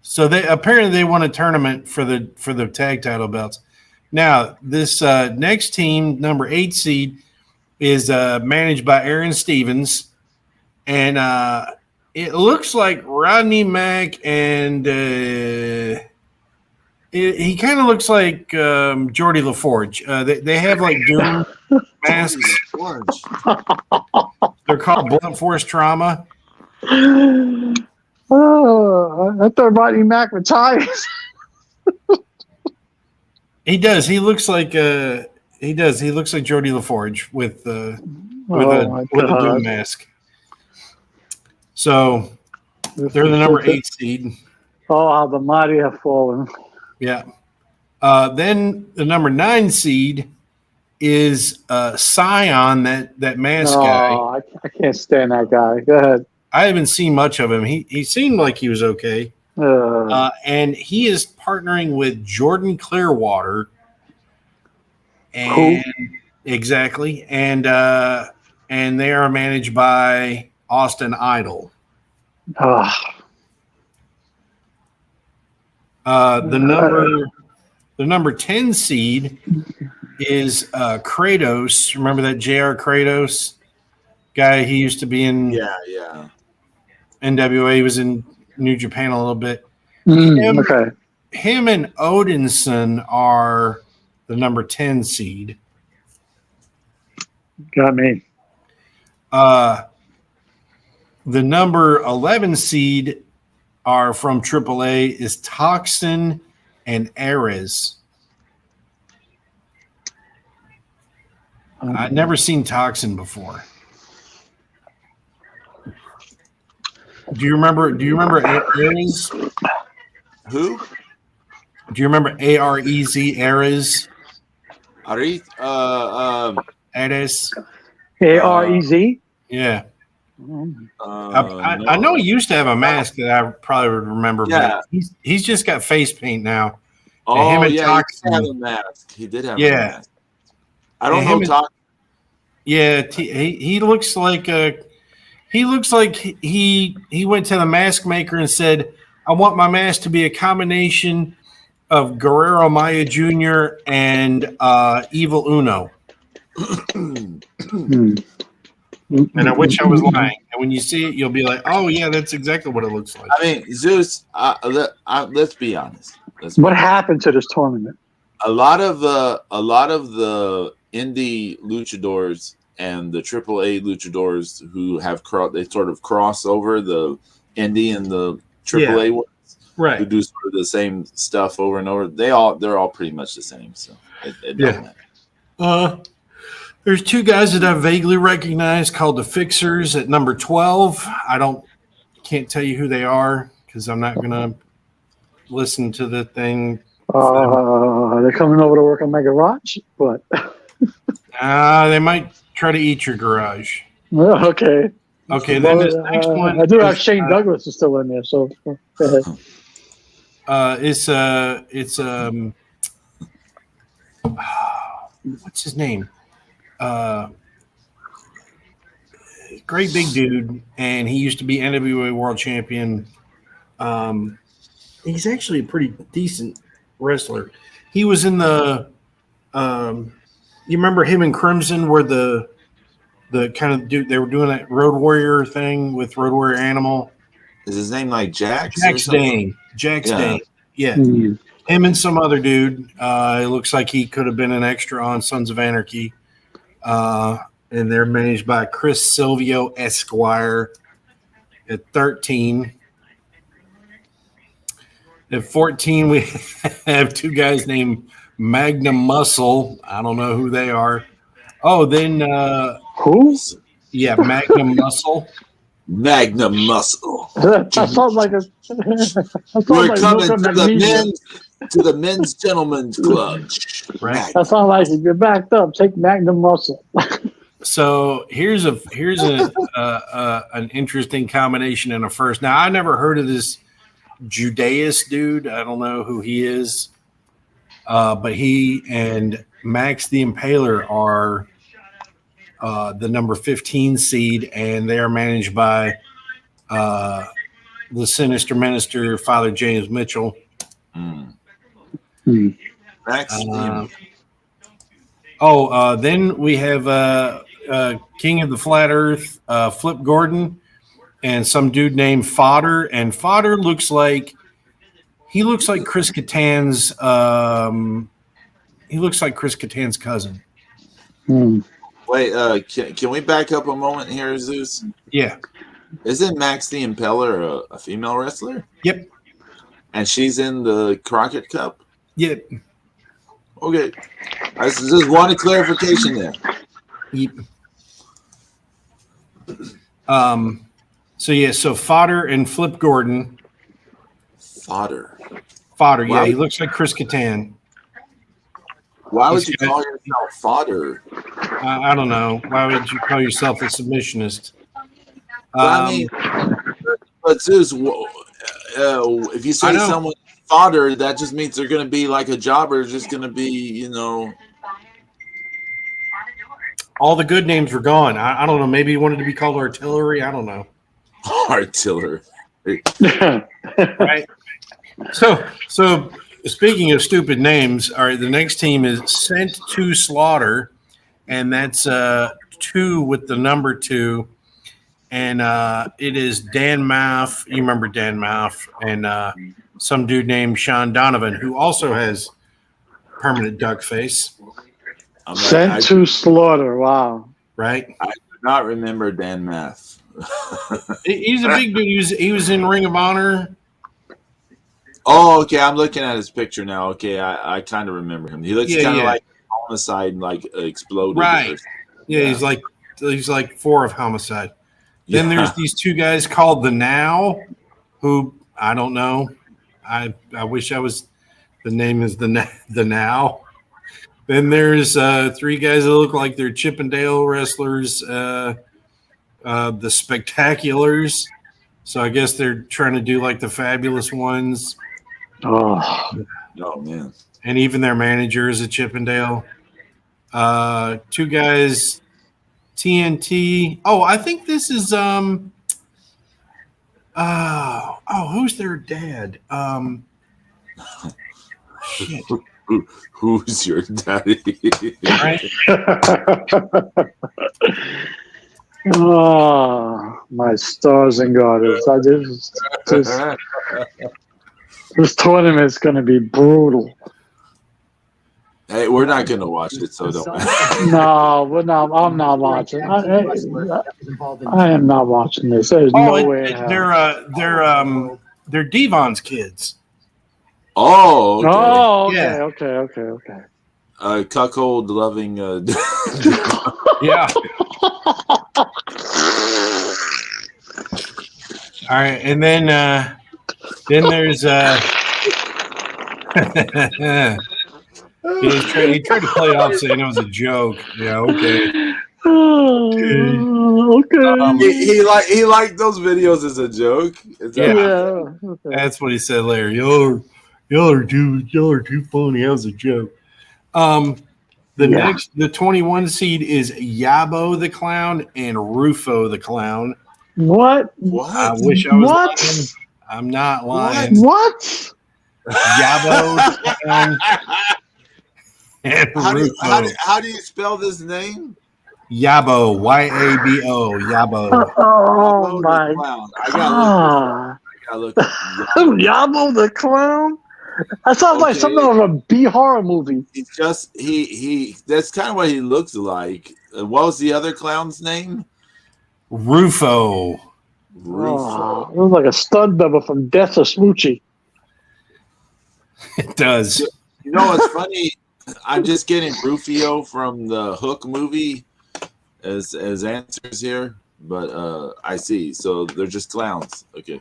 So they won a tournament for the tag title belts. Now, this next team, number 8 seed, is managed by Aaron Stevens, and it looks like Rodney Mack, and he kind of looks like Geordie LaForge. They have like Doom masks. They're called Blunt Force Trauma. Oh, I thought Rodney Mack retires. He does. He looks like He looks like Geordie LaForge with a Doom mask. So they're the number 8 seed. Oh, how the mighty have fallen. Yeah. Then the number 9 seed is Scion, that mask guy. Oh, I can't stand that guy. Go ahead. I haven't seen much of him. He seemed like he was okay. And he is partnering with Jordan Clearwater. And exactly. And they are managed by Austin Idol. The number 10 seed is Kratos. Remember that JR Kratos guy? He used to be in NWA. He was in New Japan a little bit. Him and Odinson are the number 10 seed. Got me. The number 11 seed are from AAA is Toxin and Ares. I'd never seen Toxin before. Do you remember Ares? Who? Do you remember Arez? Ares? Ares? Ares? Arez? Yeah. I know he used to have a mask that I probably would remember, but he's just got face paint now. Oh, him and yeah, Toxin, he did have a mask. He did have a mask. I don't know Toxin. Yeah, he looks like he went to the mask maker and said, I want my mask to be a combination of Guerrero Maya Jr. and Evil Uno. Hmm. And I wish I was lying. And when you see it, you'll be like, "Oh yeah, that's exactly what it looks like." I mean, Zeus. Let's be honest. What happened to this tournament? A lot of the indie luchadors and the AAA luchadors who have they sort of cross over the indie and the AAA ones, right? Who do sort of the same stuff over and over. They're all pretty much the same. So it don't matter. There's two guys that I vaguely recognize called the Fixers at number 12. Can't tell you who they are because I'm not gonna listen to the thing. They're coming over to work on my garage, but they might try to eat your garage. Okay. Okay, Well, then this next one. I do have Shane Douglas is still in there, so go ahead. It's what's his name? Great big dude, and he used to be NWA World Champion. He's actually a pretty decent wrestler. He was in the. You remember him and Crimson were the kind of dude they were doing that Road Warrior thing with Road Warrior Animal. Is his name like Jax? Jax Dane. Jax Dane. Yeah. Mm. Him and some other dude. It looks like he could have been an extra on Sons of Anarchy. And they're managed by Chris Silvio Esquire at 13. At 14, we have two guys named Magnum Muscle. I don't know who they are. Oh, then Who? Yeah, Magnum Muscle. Magnum Muscle. That sounds like a. We're coming to the men's gentlemen's club. Right. That sounds like if you're backed up, take Magnum Muscle. So here's an interesting combination in a first. Now I never heard of this Judeus dude. I don't know who he is, but he and Max the Impaler are the number 15 seed, and they are managed by the Sinister Minister, Father James Mitchell. Max. Then we have King of the Flat Earth, Flip Gordon, and some dude named Fodder. And Fodder looks like Chris Kattan's. He looks like Chris Kattan's cousin. Wait, can we back up a moment here, Zeus? Yeah. Isn't Max the Impaler a female wrestler? Yep. And she's in the Crockett Cup? Yep. Okay. I just wanted clarification there. Yep. So Fodder and Flip Gordon. Fodder. Yeah, he looks like Chris Kattan. Why would you call yourself Fodder? I don't know. Why would you call yourself a submissionist? I mean, but Zeus, if you say someone Fodder, that just means they're going to be like a jobber, just going to be, All the good names were gone. I don't know. Maybe he wanted to be called Artillery. I don't know. Artillery. Right. So speaking of stupid names, all right, the next team is Sent to Slaughter, and that's 2 with the number 2. And it is Dan Maff. You remember Dan Maff, and some dude named Sean Donovan, who also has permanent duck face. Sent to Slaughter. Wow. Right? I do not remember Dan Maff. He's a big dude. He was in Ring of Honor. Oh, okay. I'm looking at his picture now. Okay, I kind of remember him. He looks kind of like Homicide, like exploded. Right. Yeah, he's like 4 of Homicide. Then there's these two guys called the Now, who I don't know. I wish I was. The name is the Now. Then there's 3 guys that look like they're Chippendale wrestlers, the Spectaculars. So I guess they're trying to do like the Fabulous Ones. Oh man! And even their manager is a Chippendale. 2 guys, TNT. Oh, I think this is who's their dad? Shit. Who's your daddy? Right? Oh, my stars and garters! This tournament's going to be brutal. Hey, we're not gonna watch it, so don't. No, I'm not watching. I am not watching this. There's no way. in hell. They're Devon's kids. Oh, okay. Oh, Yeah. okay. Cuckold loving. Yeah. All right, and then there's he tried to play it off saying it was a joke. Yeah, okay. Okay. He liked those videos as a joke. Is that Yeah. Okay. That's what he said later. Y'all are too funny. That was a joke. The 21 seed is Yabo the Clown and Rufo the Clown. What? I wish I was What? lying. I'm not lying. What? Yabo the Clown and Rufo. How do you spell this name? Yabo, Yabo, Yabo. Oh my Clown. I God! gotta look. Yabo the Clown. That sounds like something of a B horror movie. He's just he. That's kind of what he looks like. What was the other clown's name? Rufo. Oh, it looks like a stunt double from Death of Smoochie. It does. You know what's funny? I'm just getting Rufio from the Hook movie as answers here, but I see. So they're just clowns. Okay.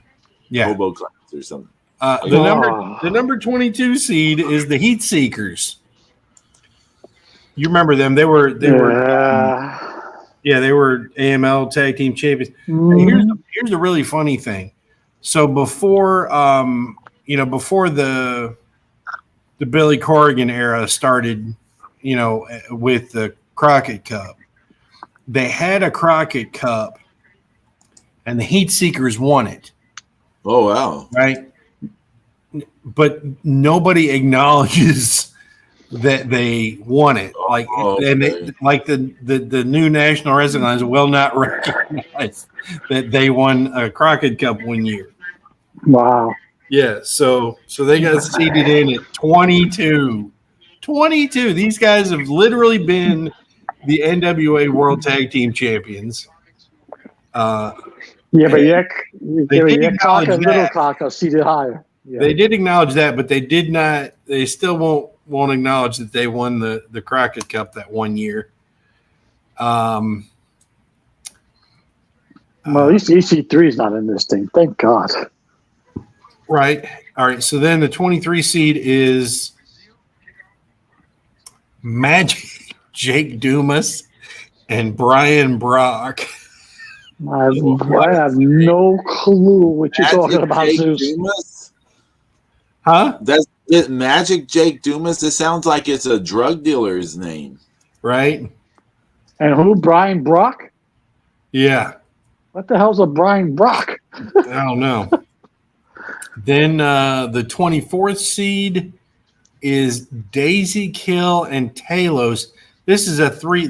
Yeah. Hobo clowns or something. The number 22 seed is the Heat Seekers. You remember them? They were they were AML tag team champions. And here's the really funny thing. So before before the Billy Corrigan era started, with the Crockett Cup, they had a Crockett Cup and the Heat Seekers won it. Oh wow. Right? But nobody acknowledges that they won it. Like the new National Wrestling Alliance will not recognize that they won a Crockett Cup one year. Wow. Yeah, so they got seeded in at 22. 22. These guys have literally been the NWA World Tag Team Champions. But cock and little cock are seated higher. Yeah. They did acknowledge that, but they did not. They still won't acknowledge that they won the Crockett Cup that one year. Well, at least EC3 is not in this thing. Thank God. Right. All right. So then the 23 seed is Magic Jake Dumas and Brian Brock. I have no clue what you're talking about, Zeus. Dumas? Huh? That's it. Magic Jake Dumas. It sounds like it's a drug dealer's name, right? And who? Brian Brock? Yeah. What the hell's a Brian Brock? I don't know. Then the 24th seed is Daisy Kill and Talos. This is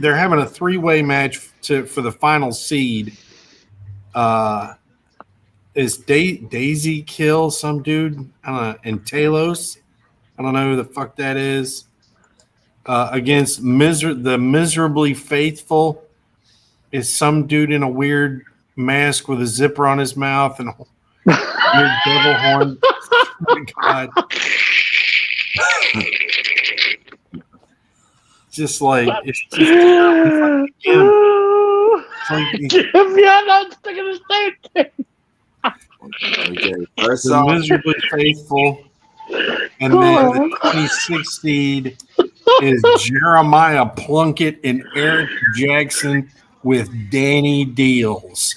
they're having a three-way match for the final seed. Is Daisy Kill some dude? I don't know. And Talos, I don't know who the fuck that is. Against the Miserably Faithful is some dude in a weird mask with a zipper on his mouth and a weird devil horn. Oh my God. It's just like I'm thinking the same thing. Okay, first the off, Miserably Faithful, and then the 26th seed is Jeremiah Plunkett and Eric Jackson with Danny Deals.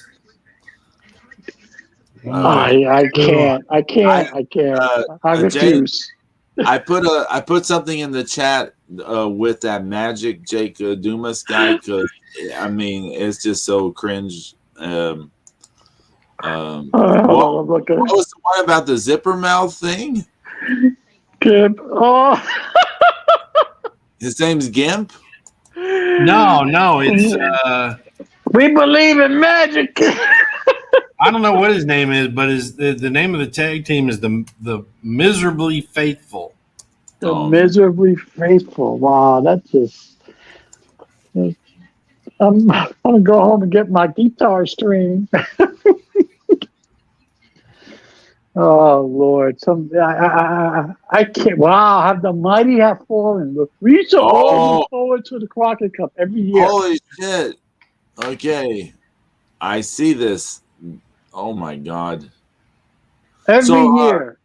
I can't. I refuse. I put something in the chat with that Magic Jake Dumas guy because I mean it's just so cringe. What was the one about the zipper mouth thing? Good. Oh. His name's Gimp. No, it's We believe in magic. I don't know what his name is, but the name of the tag team is the Miserably Faithful. The Miserably Faithful. Wow, that's just. I'm gonna go home and get my guitar string. Oh Lord, I can't. Wow, have the mighty have fallen. We used to all look forward to the Crockett Cup every year. Holy shit! Okay, I see this. Oh my god! Every year.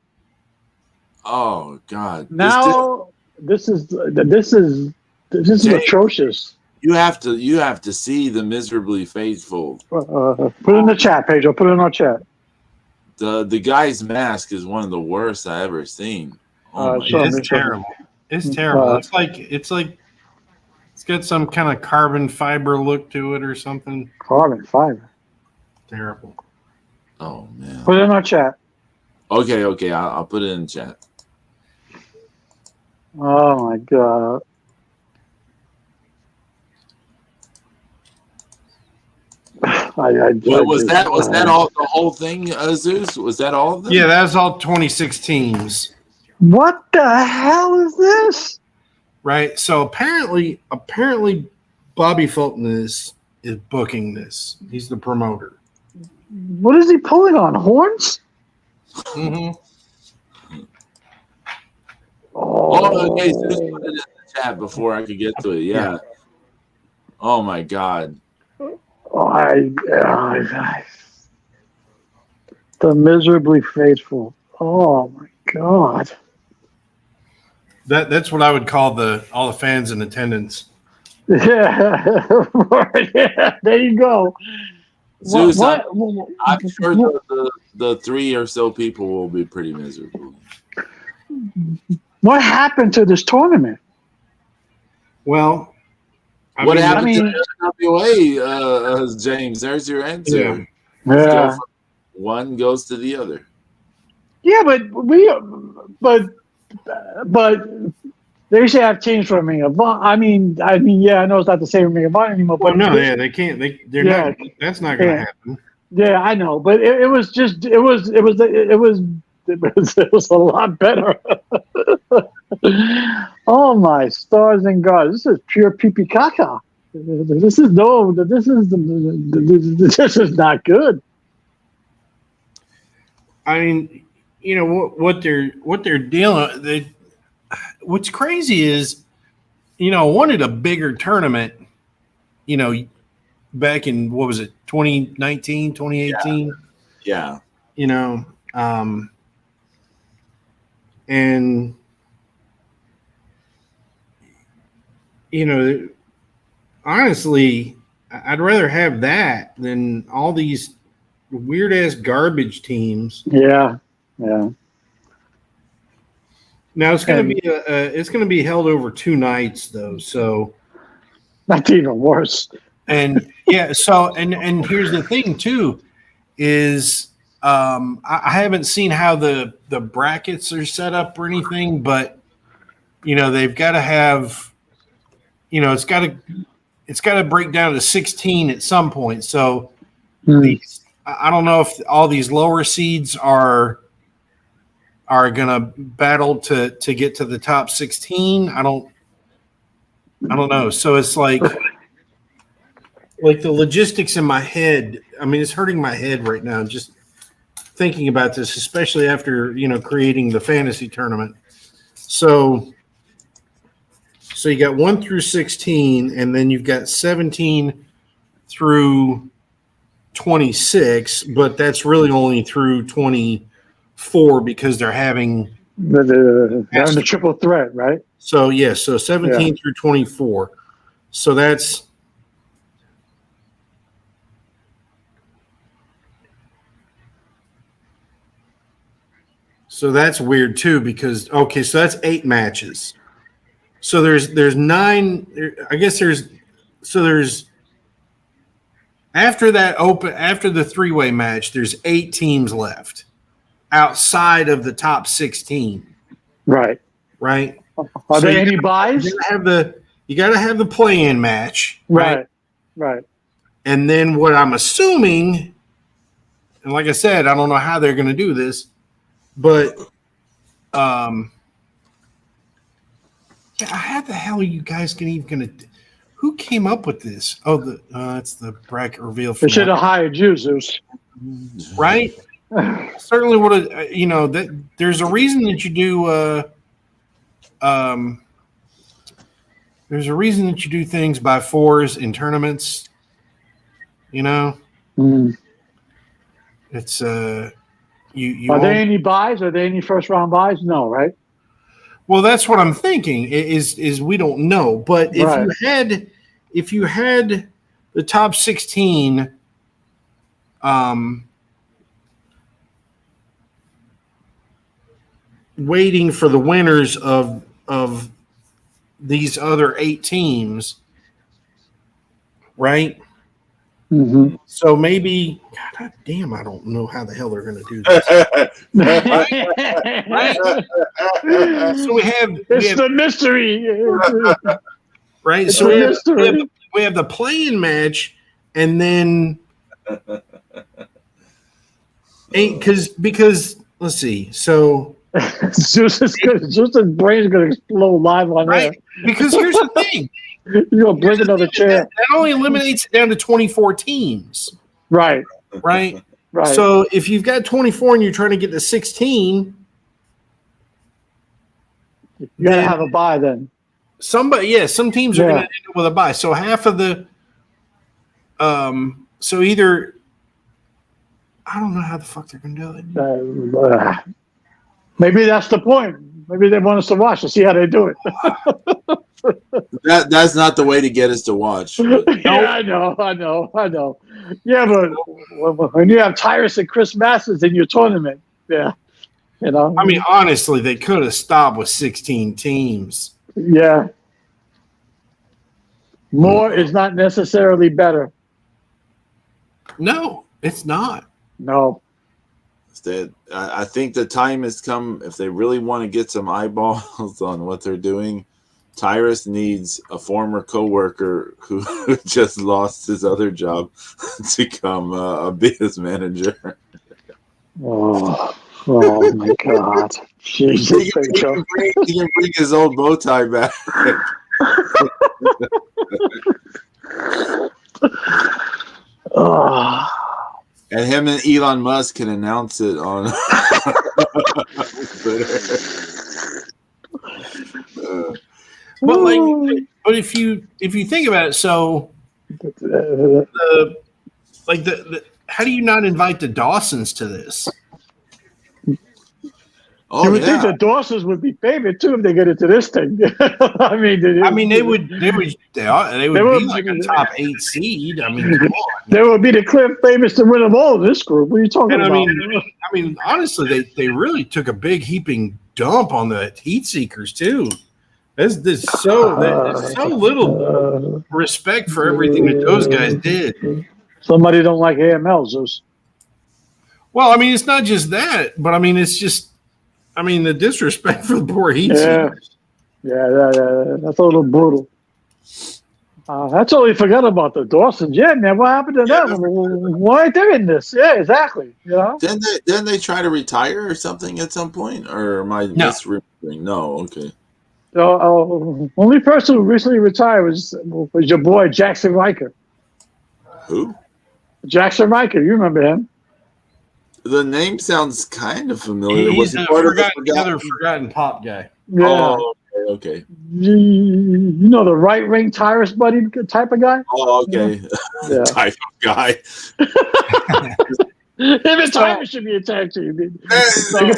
Oh god! Now this is James, atrocious. You have to see the Miserably Faithful. Put it in the chat, Pedro. Put it in our chat. The guy's mask is one of the worst I ever seen. Oh my God. It's terrible. It's terrible. It's like it's got some kind of carbon fiber look to it or something. Carbon fiber. Terrible. Oh man. Put it in our chat. Okay. I'll put it in the chat. Oh my god. Was that all the whole thing, Zeus? Was that all of them? Yeah, that's all 26 teams. What the hell is this? Right. So apparently Bobby Fulton is booking this. He's the promoter. What is he pulling on? Horns? Mm-hmm. Okay. Zeus put it in the chat before I could get to it. Yeah. Oh my god. The Miserably Faithful. Oh my god. That's what I would call all the fans in attendance. Yeah, yeah. There you go. Zeus, I'm sure the 3 or so people will be pretty miserable. What happened to this tournament? Well, what happened to the NWA, James? There's your answer. Yeah. One goes to the other. Yeah, but they should have changed from Ring of Honor. I mean, yeah, I know it's not the same Ring of Honor anymore. But no, yeah, they can't. They're not. That's not going to happen. Yeah, I know, but it was a lot better. Oh my stars and God! This is pure pee caca. This is not good. I mean, you know what they're dealing. What's crazy is, I wanted a bigger tournament. Back in what was it, 2019, 2018? Yeah. And honestly, I'd rather have that than all these weird ass garbage teams. Yeah. Now it's going to be held over 2 nights though, so that's even worse. And yeah, so and here's the thing too, is I haven't seen how the brackets are set up or anything, but they've got to have, it's got to break down to 16 at some point. So I don't know if all these lower seeds are gonna battle to get to the top 16. I don't know. So it's like the logistics in my head. I mean, it's hurting my head right now just thinking about this, especially after creating the fantasy tournament. So you got 1 through 16, and then you've got 17 through 26, but that's really only through 24 because they're having the triple threat, right? So so 17 through 24. So that's weird too because so that's 8 matches. So there's 9. I guess there's after the 3-way match, there's 8 teams left outside of the top 16. Right. Right. Are there you any buys? You got to have the play-in match, right? Right. And then what I'm assuming, and like I said, I don't know how they're going to do this, but how the hell are you guys going to? Who came up with this? Oh, it's the bracket reveal. They should have hired you, Zeus. Right? Certainly would have. That there's a reason that you do. There's a reason that you do things by fours in tournaments. It's you. Are there any buys? Are there any first round buys? No, right? Well, that's what I'm thinking. Is we don't know, but if you had the top 16, waiting for the winners of these other 8 teams, right? Mm-hmm. So maybe, God damn, I don't know how the hell they're going to do this. Right? So we have the mystery, right? It's So mystery. we have the play-in match, and then because let's see, so Zeus's brain's gonna explode live on air. right, because here's the thing. You're gonna break another chair. That only eliminates it down to 24 teams. Right. Right. Right. So if you've got 24 and you're trying to get to 16, you gotta have a bye then. some teams are going to end up with a bye. So half of the, so either, I don't know how the fuck they're going to do it. Maybe that's the point. Maybe they want us to watch to see how they do it. That's not the way to get us to watch. Yeah, I know. Yeah, but when you have Tyrus and Chris Masters in your tournament, I mean, honestly, they could have stopped with 16 teams. Yeah. More is not necessarily better. No, it's not. No. Instead, I think the time has come. If they really want to get some eyeballs on what they're doing, Tyrus needs a former coworker who just lost his other job to come a business manager. Oh my God! Jesus, he can bring his old bow tie back. And him and Elon Musk can announce it on Twitter. But if you think about it, so how do you not invite the Dawsons to this? You would think the Dawsons would be favored too if they get into this thing. I mean, they would be like a top 8 seed. I mean, come on. They would be the clear favorites to win them all in this group. What are you talking about? I mean, honestly, they really took a big heaping dump on the Heat Seekers too. There's so little respect for everything that those guys did. Somebody don't like AML, Zeus. Well, I mean, it's not just that, but I mean, it's just, the disrespect for the poor Heat Seekers. Yeah, that's a little brutal. I totally forgot about the Dawsons. Yeah, man, what happened to them? Why aren't they in this? Yeah, exactly. Didn't they try to retire or something at some point? Or am I misremembering? No, okay. Only person who recently retired was your boy Jackson Riker. Who? Jackson Riker. You remember him? The name sounds kind of familiar. He's a forgotten pop guy. Yeah. Oh, okay. You know the right ring Tyrus buddy type of guy? Oh, okay. Yeah. Type of guy. Him and Tyrus should be a tag team. They can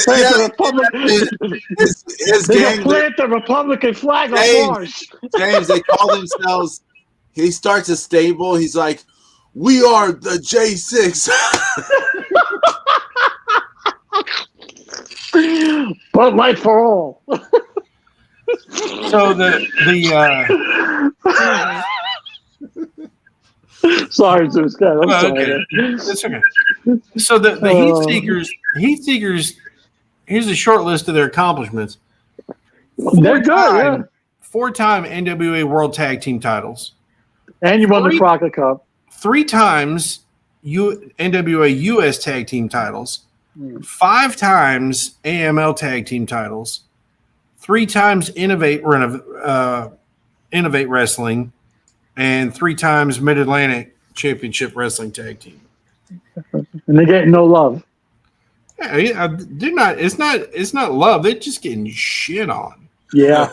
plant the Republican flag on Mars. James, they call themselves. He starts a stable. He's like, "We are the J6." But light for all. So Sorry, Zeus. I'm sorry. Okay. That's okay. So the Heat Seekers. Here's a short list of their accomplishments. They're good, yeah. Four-time NWA World Tag Team titles. And you won the Crockett Cup. 3 times NWA US Tag Team titles. 5 times AML Tag Team titles. 3 times Innovate Wrestling. And 3 times Mid-Atlantic Championship Wrestling Tag Team. And they're getting no love. Yeah, they're not. It's not love. They're just getting shit on. Yeah.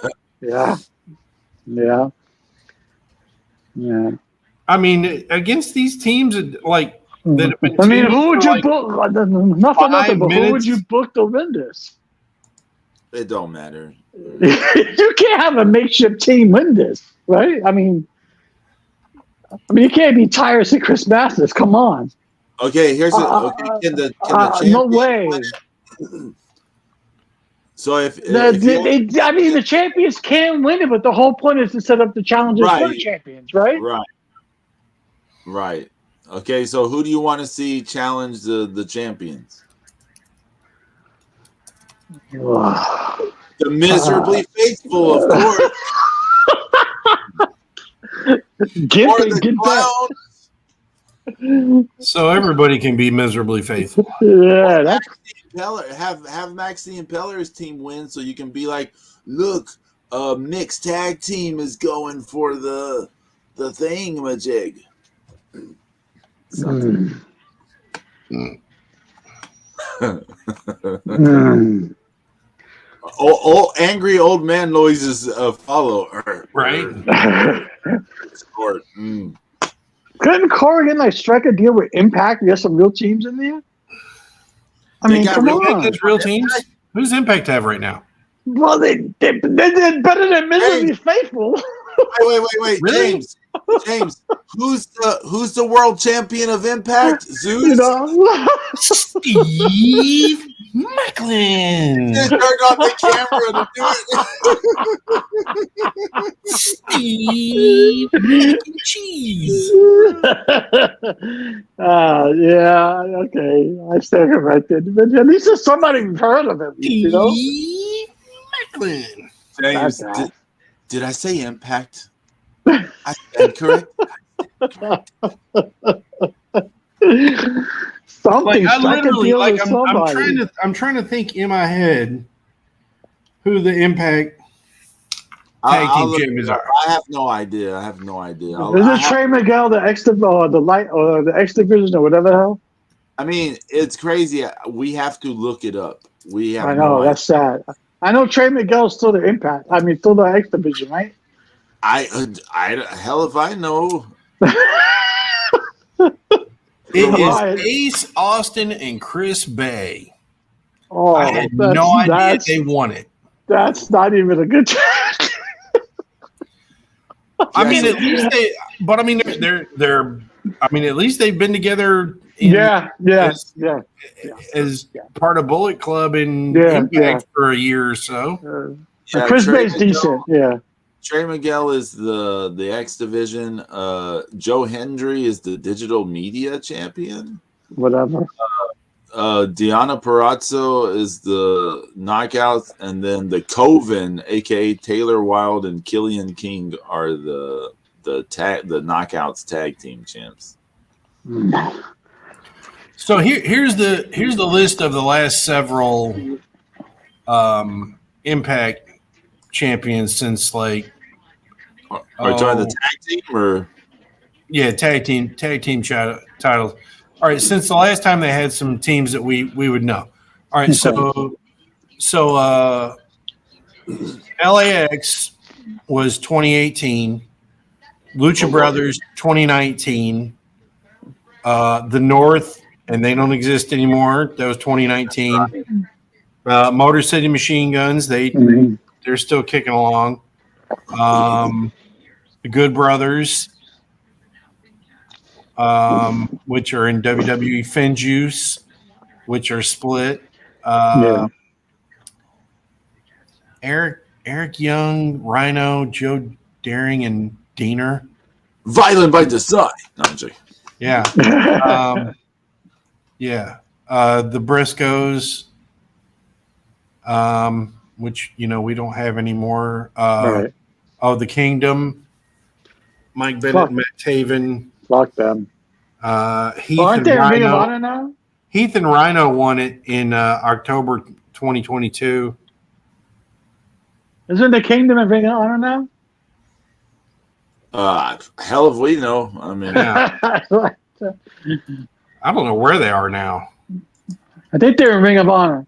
I mean, against these teams, like that have been. I mean, who would you book? Nothing, but who would you book to win this? It don't matter. You can't have a makeshift team win this, right? I mean, you can't be Tyrus and Chris Masters. Come on. Okay, here's can the no way. So if the champions can win it, but the whole point is to set up the challengers for the champions, right? Right. Okay, so who do you want to see challenge the champions? The miserably faithful, of course. Get that. So everybody can be miserably faithful. Yeah, that's have Maxine Peller's team win, so you can be like, look, a mixed tag team is going for the thingamajig. Angry old man noises follow. Right. Couldn't Corrigan strike a deal with Impact? There's some real teams in there. I mean, come on. Real teams. Who's Impact have right now? Well, they did better than Miserably Faithful. Wait, really? James, who's the world champion of Impact? Zeus. Steve Macklin. Just turned on the camera to do it. Steve Mac and Cheese. Yeah, okay. I stand corrected. But at least there's somebody we've heard of it, Steve Macklin. James, did I say Impact? I said correct. Something. I'm trying to think in my head who the Impact tag team champions are. I have no idea. Is it Trey Miguel, the X Division or whatever the hell? I mean, it's crazy. We have to look it up. I know, that's sad. I know Trey Miguel's still the Impact. I mean, still the X Division, right? I hell if I know. It is Ace Austin and Chris Bay. Oh, I had no idea they won it. That's not even a good tag. I mean, at least they're. I mean, at least they've been together. As part of Bullet Club and Impact for a year or so. Chris Bay's decent. Yeah. Trey Miguel is the X Division. Joe Hendry is the digital media champion. Whatever. Deanna Parazzo is the knockouts, and then the Coven, aka Taylor Wilde and Killian King, are the knockouts tag team champs. So here's the list of the last several Impact champions since like. Are you talking the tag team or? Yeah, tag team titles. All right, since the last time they had some teams that we would know. All right, so LAX was 2018, Lucha Brothers 2019, the North, and they don't exist anymore. That was 2019. Motor City Machine Guns, they're still kicking along. The Good Brothers, which are in WWE, Finjuice, which are split. Eric Young, Rhino, Joe Daring, and Diener. Violent by design. No, I'm joking. Yeah. The Briscoes. which we don't have anymore. Right. Oh, the Kingdom, Mike Bennett, Fuck. and Matt Taven. Fuck them. Heath Aren't and they in Ring of Rhino. Honor now? Heath and Rhino won it in October 2022. Isn't the Kingdom in Ring of Honor now? Hell if we know. I mean, Yeah. I don't know where they are now. I think they're in Ring of Honor.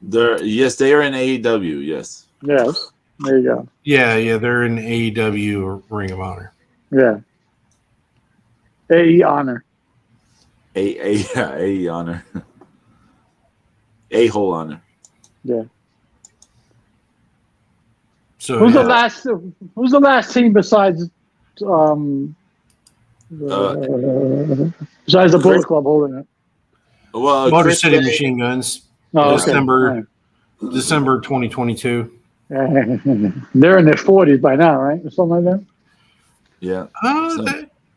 they are in AEW. Yes. Yes. There you go. Yeah, they're in AEW or Ring of Honor. Yeah. AE Honor. A honor. A-hole honor. Yeah. So Who's the last team besides besides the Bullet Club holding it? Well, Motor Chris City Bay- Machine Guns, Oh, okay. December 2022. They're in their 40s by now, right? Or something like that. Yeah.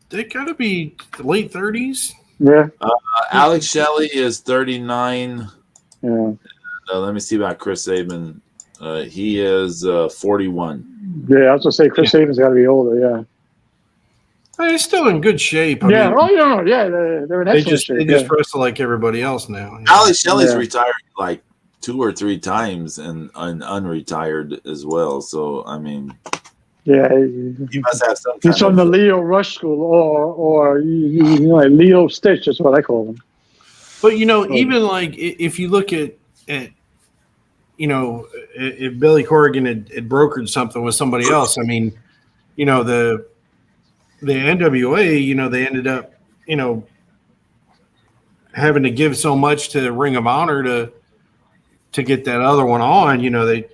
They gotta be late 30s. Yeah. Alex Shelley is 39. Yeah. Let me see about Chris Sabin. He is 41. Yeah, I was gonna say Chris Saban's got to be older. Yeah. He's still in good shape. Yeah. I mean, Oh, yeah. Yeah. They're in excellent shape. they just wrestle like everybody else now. Alex Shelley's Yeah. retired like 2 or 3 times and unretired as well. So I mean, Yeah. he must have some. He's from the Leo Rush school, or like Leo Stitch. That's what I call him. But even like if you look at if Billy Corrigan had brokered something with somebody else, I mean, the NWA, they ended up, having to give so much to Ring of Honor to get that other one on. It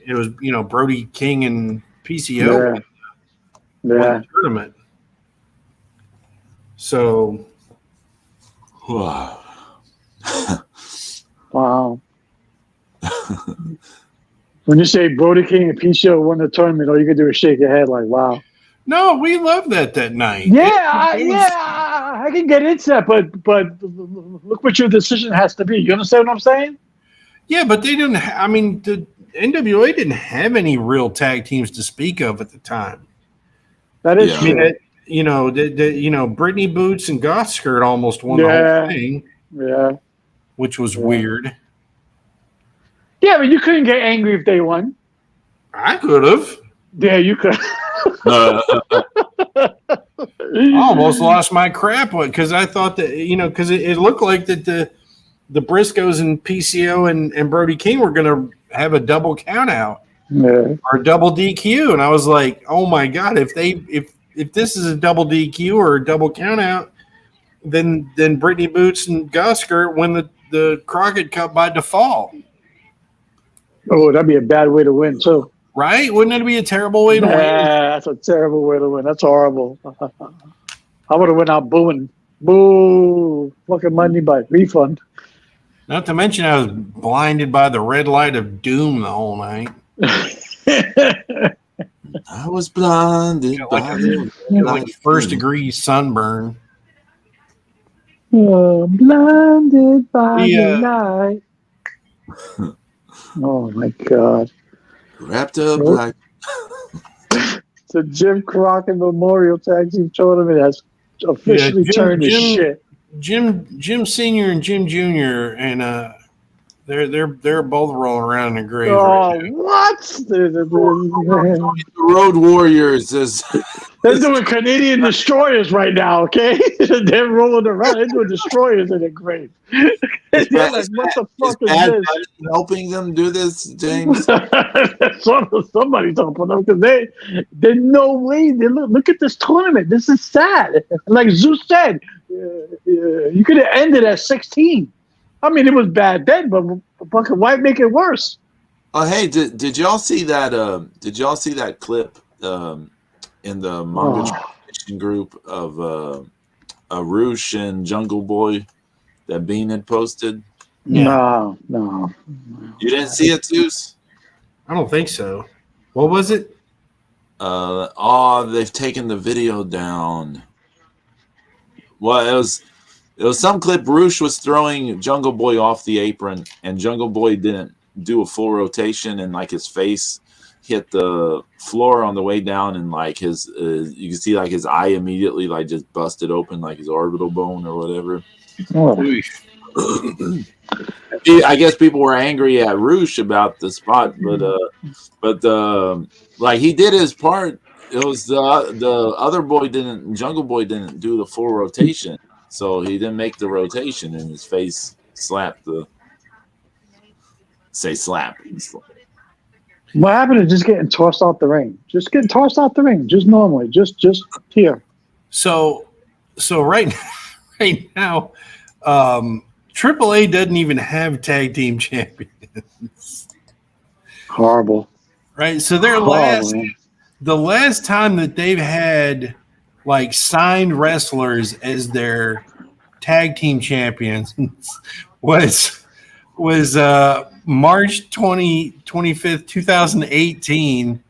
was Brody King and PCO won the tournament. So Wow. Wow. When you say Brody King and PCO won the tournament, all you can do is shake your head like, wow. no, we loved that night. I can get into that, but look what your decision has to be. You understand what I'm saying? Yeah, but they didn't. The NWA didn't have any real tag teams to speak of at the time. That is Yeah. true. Brittany Boots and Goth Skirt almost won the whole thing, Yeah. which was weird. Yeah, but you couldn't get angry if they won. I could have. Yeah, you could. I almost lost my crap because I thought that because it looked like that the Briscoes and PCO and Brody King were going to have a double count out or double DQ, and I was like, oh my god, if this is a double DQ or a double count out, then Brittany Boots and Gosker win the Crockett Cup by default. Oh, that'd be a bad way to win too. Right? Wouldn't it be a terrible way to win? That's a terrible way to win. That's horrible. I would have went out booing. Boo. Fucking money by refund. Not to mention I was blinded by the red light of doom the whole night. I was blinded by like first degree sunburn. Blinded by the light. Oh my god. Wrapped up like The Jim Crockett Memorial Tag Team Tournament has officially turned to shit. Jim Senior and Jim Junior, and they're both rolling around in the grave. Oh, right now. what? the Road Warriors is They're doing Canadian destroyers right now, okay? They're rolling around. They're doing destroyers in the grave. They're like, what the fuck is Bad this? Bunny helping them do this, James. Somebody's helping them because there's no way. Look at this tournament. This is sad. Like Zeus said, you could have ended at 16. I mean, it was bad then, but why make it worse? Oh, hey, did y'all see that? Did y'all see that clip in the manga translation group of Arush and Jungle Boy that Bean had posted? No. You didn't see it, Zeus? I don't think so. What was it? They've taken the video down. Well, it was some clip. Roosh was throwing Jungle Boy off the apron, and Jungle Boy didn't do a full rotation and like his face hit the floor on the way down, and like his you can see like his eye immediately like just busted open, like his orbital bone or whatever. Oh. I guess people were angry at Roosh about the spot, but like he did his part. It was the other boy didn't. Jungle Boy didn't do the full rotation, so he didn't make the rotation, and his face slapped the. Say slap. What happened to just getting tossed out the ring? Just getting tossed out the ring, just normally, just here. So right now, AAA doesn't even have tag team champions. Horrible. Right. So the last time that they've had like signed wrestlers as their tag team champions was March 25th, 2018,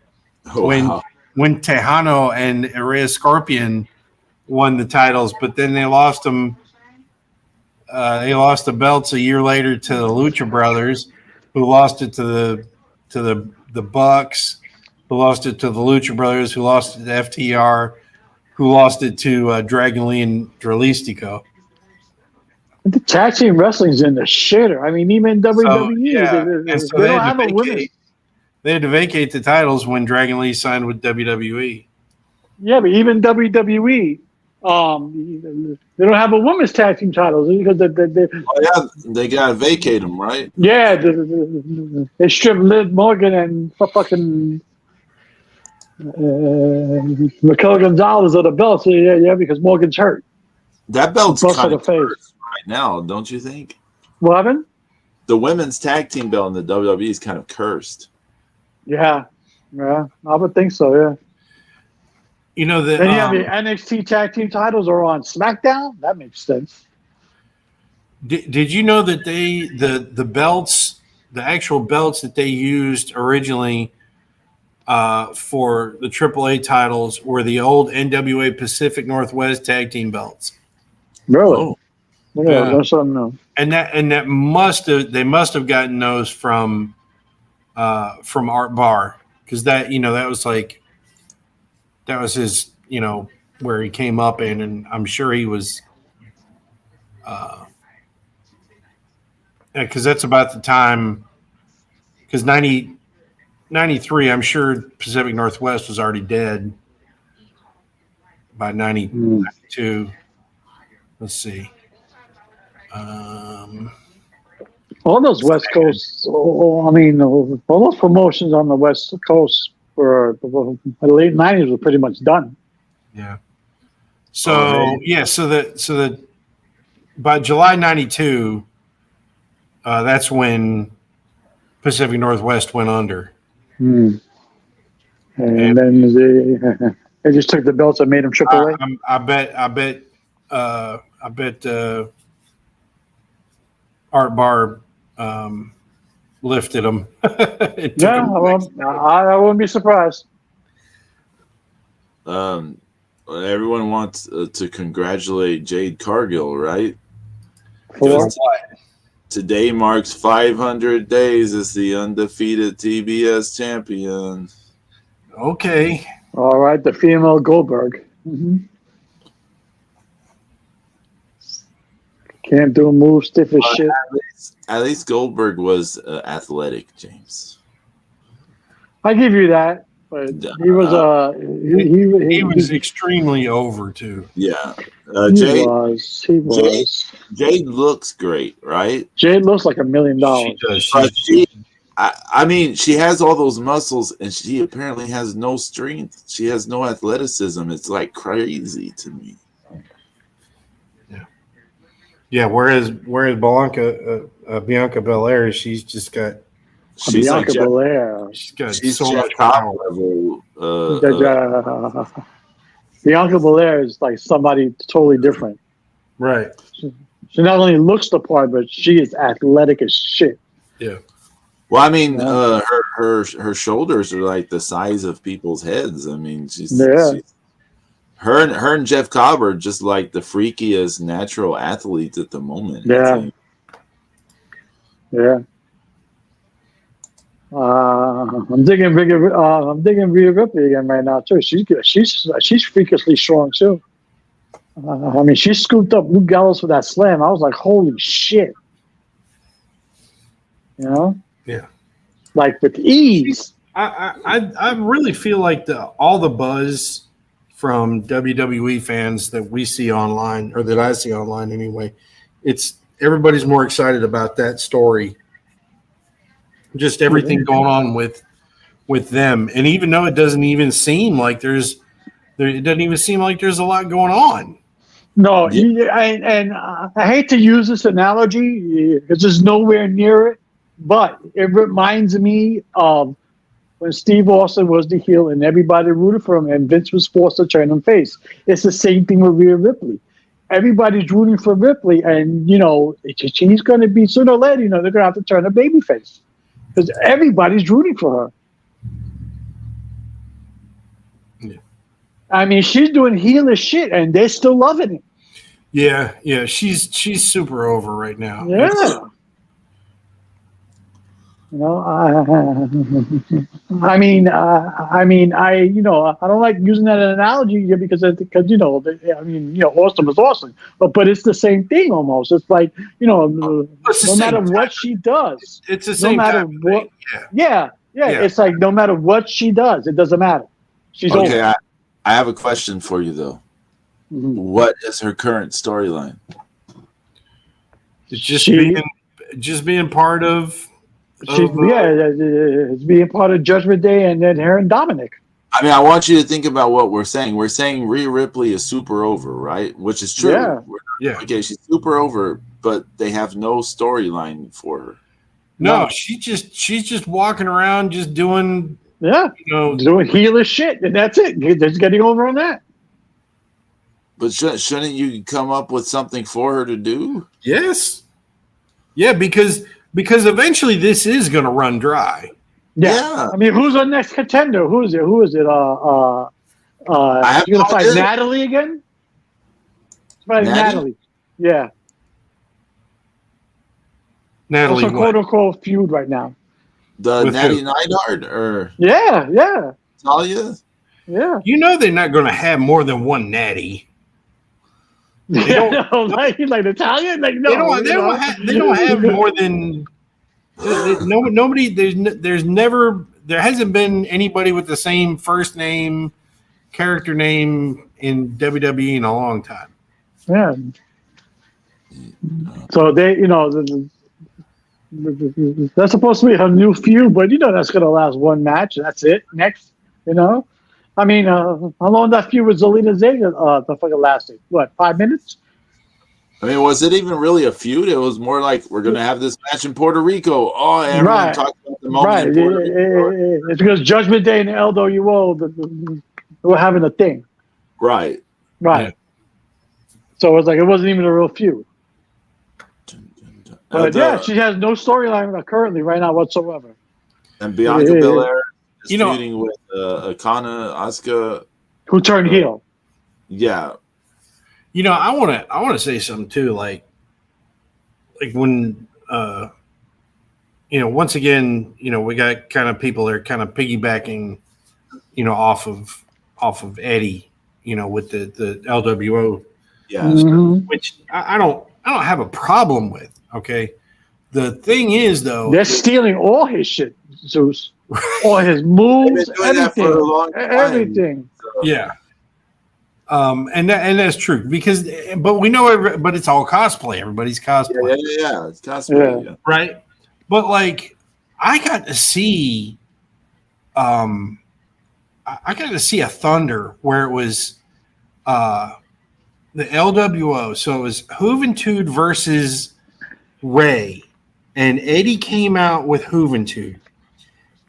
when Tejano and Reyes Scorpion won the titles, but then they lost them. They lost the belts a year later to the Lucha Brothers, who lost it to the Bucks, who lost it to the Lucha Brothers, who lost it to FTR, who lost it to Dragon Lee and Dralistico. The tag team wrestling's in the shitter. I mean, even WWE, they don't have a women's. They had to vacate the titles when Dragon Lee signed with WWE. Yeah, but even WWE, they don't have a women's tag team titles because they gotta vacate them, right? Yeah, they stripped Liv Morgan and fucking Raquel Gonzalez of the belts. Yeah, because Morgan's hurt. That belt's kind of face right now, don't you think? What happened? The women's tag team belt in the WWE is kind of cursed. Yeah, I would think so. Yeah. You know that. Then you have the NXT tag team titles are on SmackDown. That makes sense. Did you know that the belts, the actual belts that they used originally for the AAA titles were the old NWA Pacific Northwest tag team belts? Really? Oh. Yeah, that's something new. And that they must have gotten those from Art Barr, because that was his, where he came up in, and I'm sure he was because that's about the time, because 93, I'm sure Pacific Northwest was already dead by 92. Let's see. All those West Coast, all those promotions on the West Coast for the late 90s were pretty much done. Yeah. So that by July 92, that's when Pacific Northwest went under. And then they just took the belts and made them AAA. I bet Art Barr lifted them. Yeah, I wouldn't be surprised. Everyone wants to congratulate Jade Cargill, right? For what? Today marks 500 days as the undefeated TBS champion. Okay. All right, the female Goldberg. Mm-hmm. Can't do a move, stiff as shit. At least Goldberg was athletic, James. I give you that, but he was he was extremely over too. Yeah, he was. Jade looks great, right? Jade looks like $1 million. She she has all those muscles, and she apparently has no strength. She has no athleticism. It's like crazy to me. Yeah, whereas Bianca Belair, she's just got. She's Bianca like Belair. She's so much top power. level. Bianca Belair is like somebody totally different. Right. She not only looks the part, but she is athletic as shit. Yeah. Well, I mean, her shoulders are like the size of people's heads. I mean, she's her and Jeff Cobb are just like the freakiest natural athletes at the moment. Yeah. I'm digging Rhea Ripley again right now too. She's freakishly strong too. I mean, she scooped up Luke Gallows for that slam. I was like, holy shit. You know? Yeah. Like with ease. I really feel like all the buzz from WWE fans that we see online, or that I see online anyway, it's everybody's more excited about that story. Just everything going on with them. And even though it doesn't even seem like it doesn't even seem like there's a lot going on. No, I hate to use this analogy because it's nowhere near it, but it reminds me of when Steve Austin was the heel and everybody rooted for him and Vince was forced to turn him face. It's the same thing with Rhea Ripley. Everybody's rooting for Ripley, and, she's going to be, sooner or later, they're going to have to turn a baby face because everybody's rooting for her. Yeah. I mean, she's doing heelish shit, and they're still loving it. Yeah, she's super over right now. Yeah. I don't like using that analogy here because Austin was Austin, but it's the same thing almost. It's like, no matter what she does, it's the same. No matter what, yeah. It's like no matter what she does, it doesn't matter. She's okay. over. I have a question for you though. Mm-hmm. What is her current storyline? It's just being part of. It's being part of Judgment Day, and then her and Dominic. I mean, I want you to think about what we're saying. We're saying Rhea Ripley is super over, right? Which is true. Yeah. Okay, she's super over, but they have no storyline for her. No, she's just walking around, just doing. Yeah, doing heelish shit, and that's it. Just getting over on that. But shouldn't you come up with something for her to do? Yes. Yeah, because eventually this is going to run dry. Yeah. I mean, who's our next contender? Who is it? You're going to fight Natalie again? Natalie. Yeah. Natalie, what's a quote-unquote feud right now? The Natty Neidhart or yeah. Talia? Yeah. They're not going to have more than one Natty. Like Natalia? Like no. They don't have more than nobody. There hasn't been anybody with the same first name, character name in WWE in a long time. Yeah. So they, that's supposed to be a new feud, but that's going to last one match. That's it. Next, I mean, how long that feud with Zelina Vega the fucking lasted? What, 5 minutes? I mean, was it even really a feud? It was more like we're going to have this match in Puerto Rico. Oh, everyone talked about the moment in Puerto Rico. It's because Judgment Day and the LWO were having a thing. Right. Yeah. So it was like it wasn't even a real feud. But she has no storyline currently right now whatsoever. And Bianca Belair is feuding with Akana Asuka, who turned heel. Yeah. I want to say something too, like when once again, we got kind of people that are kind of piggybacking, off of Eddie, with the LWO. Yeah. Mm-hmm. Which I don't have a problem with. Okay. The thing is, though, they're stealing all his shit, Zeus. All his moves, everything. So. Yeah. And that's true but we know but it's all cosplay. Everybody's cosplay. Yeah, it's cosplay. Yeah. Right. But I got to see, I got to see a Thunder where it was, the LWO. So it was Juventud versus Ray, and Eddie came out with Juventud.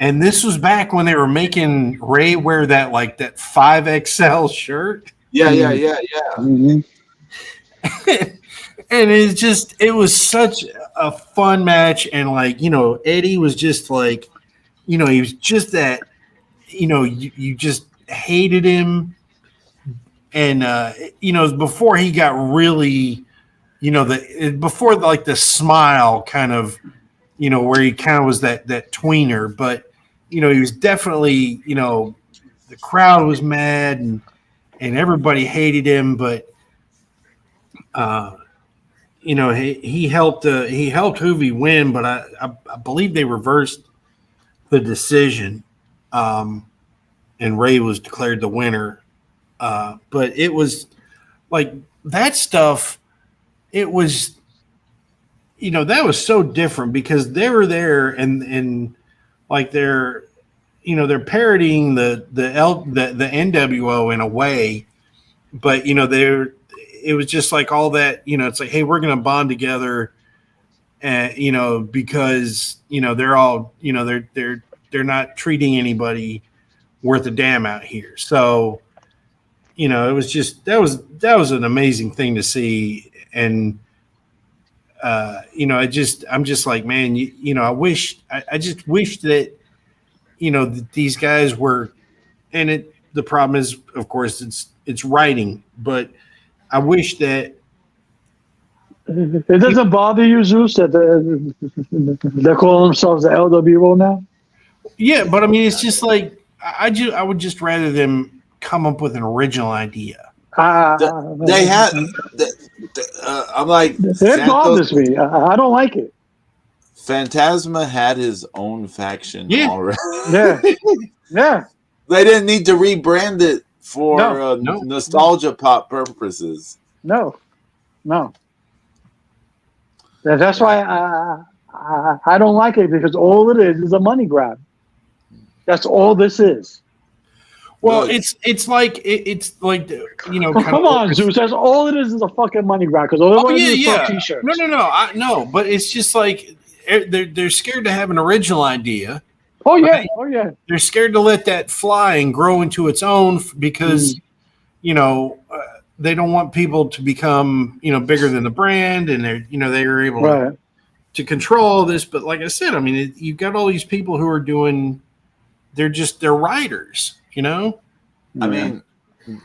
And this was back when they were making Ray wear that 5XL shirt. Yeah. Mm-hmm. And it was such a fun match. And Eddie was just he was just that, you just hated him. And, before he got really, before the smile kind of, where he kind of was that tweener, but he was definitely, the crowd was mad and everybody hated him, but he helped Hoovy win, but I believe they reversed the decision, and Ray was declared the winner. But it was like that stuff. It was, that was so different because they were there and like they're parodying the NWO in a way, but it was just like all that, it's like, hey, we're going to bond together, and because they're all they're not treating anybody worth a damn out here. So it was just that was an amazing thing to see, and I'm just like, man, I just wish that that these guys were, and the problem is, of course, it's writing, but I wish that it doesn't bother you, Zeus, that they're calling themselves the LWO now. Yeah, but I mean, it's just like I would just rather them come up with an original idea. They had. I'm like, it bothers me. I don't like it. Phantasma had his own faction already. Yeah. They didn't need to rebrand it for nostalgia pop purposes. No. That's why I don't like it, because all it is a money grab. That's all this is. Well, it's like Come on, Zeus. That's all it is a fucking money grab. Because all they do is sell T-shirts. No. But it's just like they're scared to have an original idea. Oh yeah. They're scared to let that fly and grow into its own because they don't want people to become bigger than the brand, and they're able to control this. But like I said, I mean, you've got all these people who are doing. They're writers. I mean,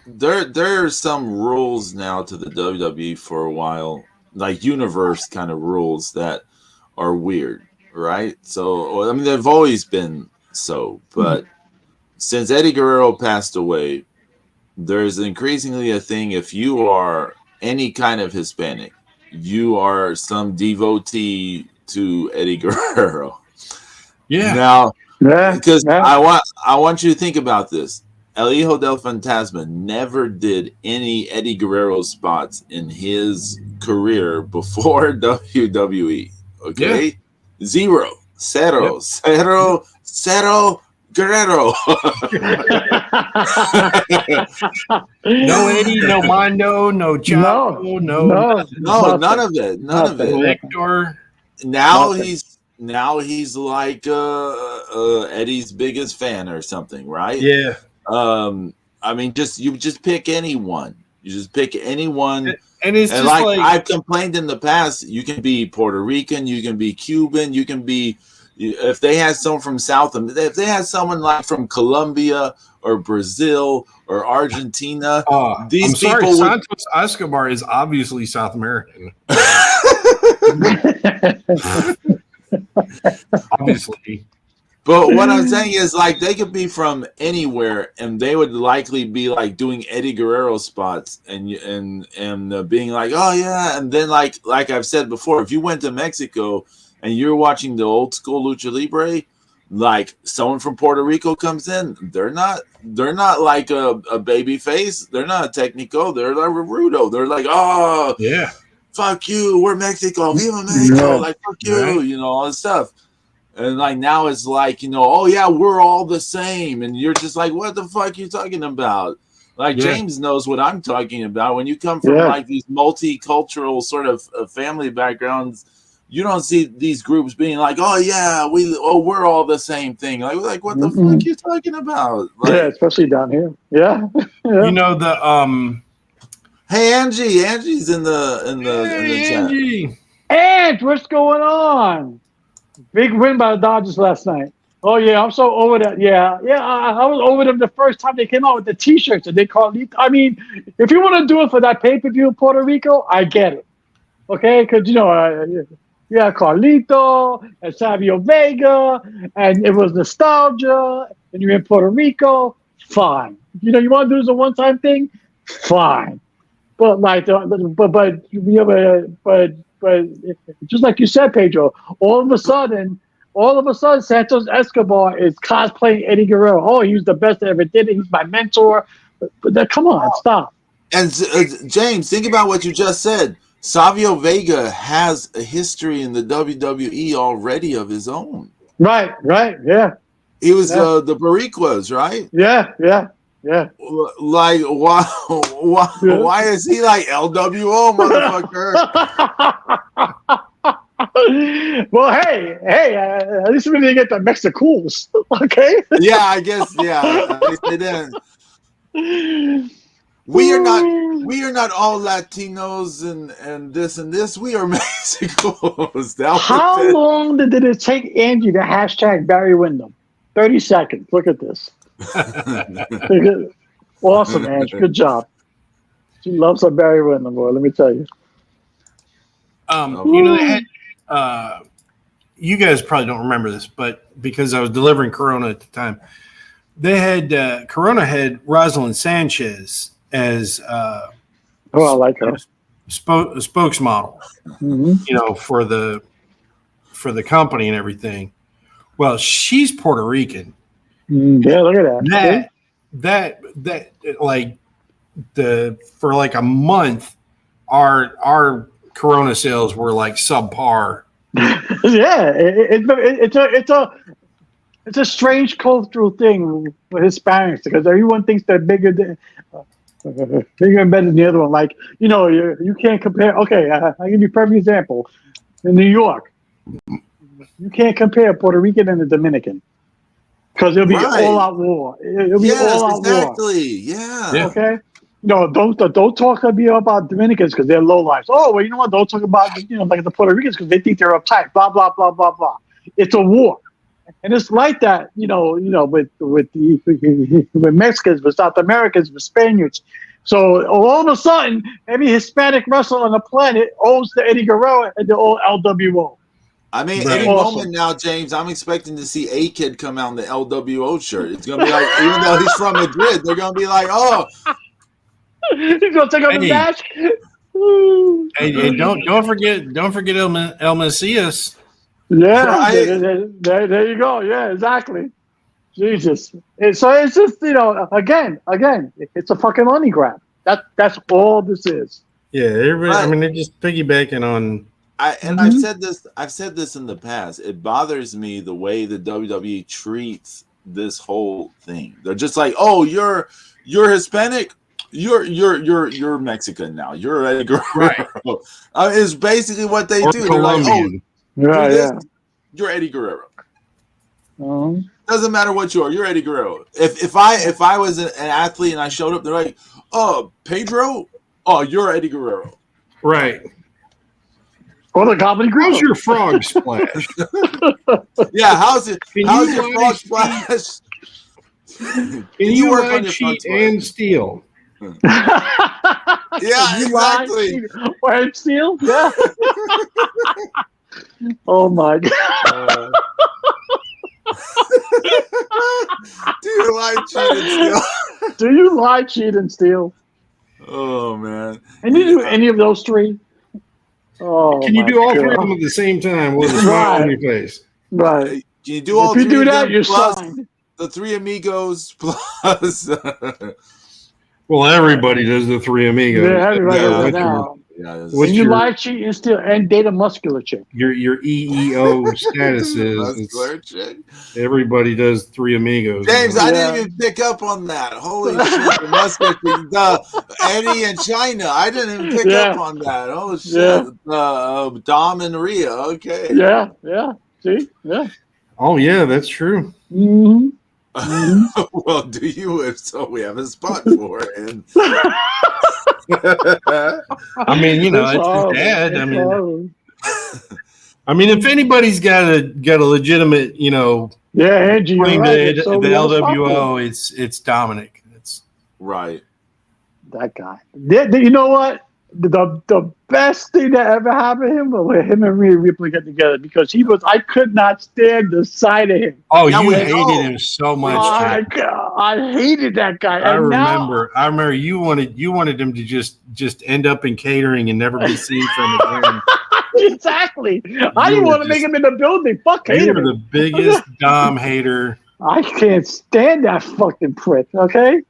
there are some rules now to the WWE for a while, like universe kind of rules that are weird, right? So, I mean, they've always been so, but since Eddie Guerrero passed away, there's increasingly a thing. If you are any kind of Hispanic, you are some devotee to Eddie Guerrero. Yeah. Now, because I want you to think about this. El Hijo del Fantasma never did any Eddie Guerrero spots in his career before WWE. Okay? Yeah. Zero. Guerrero. No Eddie, no Mondo, no John, no, none of it. None of it. Victor. Now he's like Eddie's biggest fan or something, right? Yeah. I mean, you just pick anyone. You just pick anyone. And it's just like I've complained in the past, you can be Puerto Rican, you can be Cuban, you can be, if they had someone from if they had someone like from Colombia or Brazil or Argentina, these people Santos Escobar is obviously South American. Obviously. But what I'm saying is, like, they could be from anywhere, and they would likely be like doing Eddie Guerrero spots, and being like, oh yeah, and then like I've said before, if you went to Mexico and you're watching the old school lucha libre, like someone from Puerto Rico comes in, they're not like a baby face, they're not a Técnico, they're like a Rudo, they're like, oh yeah, fuck you, we're Mexico, Viva Mexico, like fuck you, all this stuff. And like now it's like, oh yeah, we're all the same. And you're just like, what the fuck are you talking about? Like James knows what I'm talking about. When you come from like these multicultural sort of family backgrounds, you don't see these groups being like, oh yeah, we're all the same thing. Like what the fuck are you talking about? Like, yeah, especially down here. Yeah. Hey Angie's in the chat. Aunt, what's going on? Big win by the Dodgers last night. Oh yeah, I'm so over that. Yeah. I was over them the first time they came out with the T-shirts and they called it. I mean, if you want to do it for that pay-per-view in Puerto Rico, I get it. Okay, because Yeah, Carlito and Savio Vega, and it was nostalgia, and you're in Puerto Rico. Fine. You know, you want to do this a one-time thing. Fine. But like, but just like you said, Pedro, all of a sudden, Santos Escobar is cosplaying Eddie Guerrero. Oh, he was the best that ever did it. He's my mentor. But come on, stop. And James, think about what you just said. Savio Vega has a history in the WWE already of his own. Right, yeah. He was the Boricuas, right? Yeah. Like, why is he like LWO, motherfucker? Well, hey, at least we didn't get the Mexicools, okay? Yeah, I guess, at least they didn't. We are not all Latinos and this. We are Mexicos. How long did it take Angie to hashtag Barry Windham? 30 seconds. Look at this. Awesome, Angie. Good job. She loves her Barry Windham, boy. Let me tell you. You know, they had, you guys probably don't remember this, but because I was delivering Corona at the time, they had Corona had Rosalind Sanchez as I like her spokesmodel, you know, for the company and everything. Well, she's Puerto Rican. Yeah, look at that. That like for like a month, our Corona sales were like subpar. Yeah, it's a strange cultural thing with Hispanics because everyone thinks they're bigger and better than the other one. Like, you know, you can't compare. Okay, I'll give you a perfect example. In New York, you can't compare a Puerto Rican and a Dominican because it'll be all-out war. It'll be all-out war. Yeah. Okay. No, don't talk to me about Dominicans because they're low lives. Oh, well, you know what? Don't talk about like the Puerto Ricans because they think they're uptight. Blah blah blah blah blah. It's a war, and it's like that. With Mexicans, with South Americans, with Spaniards. So all of a sudden, every Hispanic wrestler on the planet owes to Eddie Guerrero and the old LWO. I mean, any moment now, James, I'm expecting to see A Kid come out in the LWO shirt. It's gonna be like, even though he's from Madrid, they're gonna be like, oh. He's gonna take off the mask. Hey, don't forget El Messias. Yeah, right. There you go. Yeah, exactly. Jesus. And so it's just again, it's a fucking money grab. That's all this is. Yeah, everybody. I mean, they're just piggybacking on. I've said this in the past. It bothers me the way the WWE treats this whole thing. They're just like, oh, you're Hispanic. You're Mexican now. You're Eddie Guerrero. Right. It's basically what they do. They're like, oh, you're Eddie Guerrero. Doesn't matter what you are. You're Eddie Guerrero. If I was an athlete and I showed up, they're like, oh, Pedro. Oh, you're Eddie Guerrero. Right. Or the comedy group. How's your frog splash? Yeah. How's your frog splash? Can you work on your cheat and steal? Yeah, exactly. And steal? Yeah. Oh my God. Do you lie, cheat, and steal? Do you lie, cheat, and steal? Oh man. And you do any of those three? Oh, can you do all three of them at the same time with a smile on your face? Right. Can you do all if you three do that, you're plus signed. The Three Amigos plus. Well, everybody does the Three Amigos. Yeah, everybody does now. When you lie, cheat, and steal, and date a muscular chick. Your EEO status is everybody does Three Amigos. James, I didn't even pick up on that. Holy shit, the muscular chick, Eddie and China. I didn't even pick up on that. Oh shit, Dom and Rhea. Okay. Yeah. See, yeah. Oh yeah, that's true. Mm-hmm. Well, do you? If so, we have a spot for it. I mean, it's his dad. I mean, if anybody's got a legitimate, Angie, claim right. the LWO, it's Dominic. It's right. That guy. You know what? the best thing that ever happened to him was when him and Rhea Ripley get together because I could not stand the sight of him. Oh, Yeah, you we hated know. him so much. I, Trey. I hated that guy. I And now, remember you wanted him to just end up in catering and never be seen from again. exactly. I didn't want to make him in the building. Fuck You hate were him. the biggest Dom hater. I can't stand that fucking prick. Okay,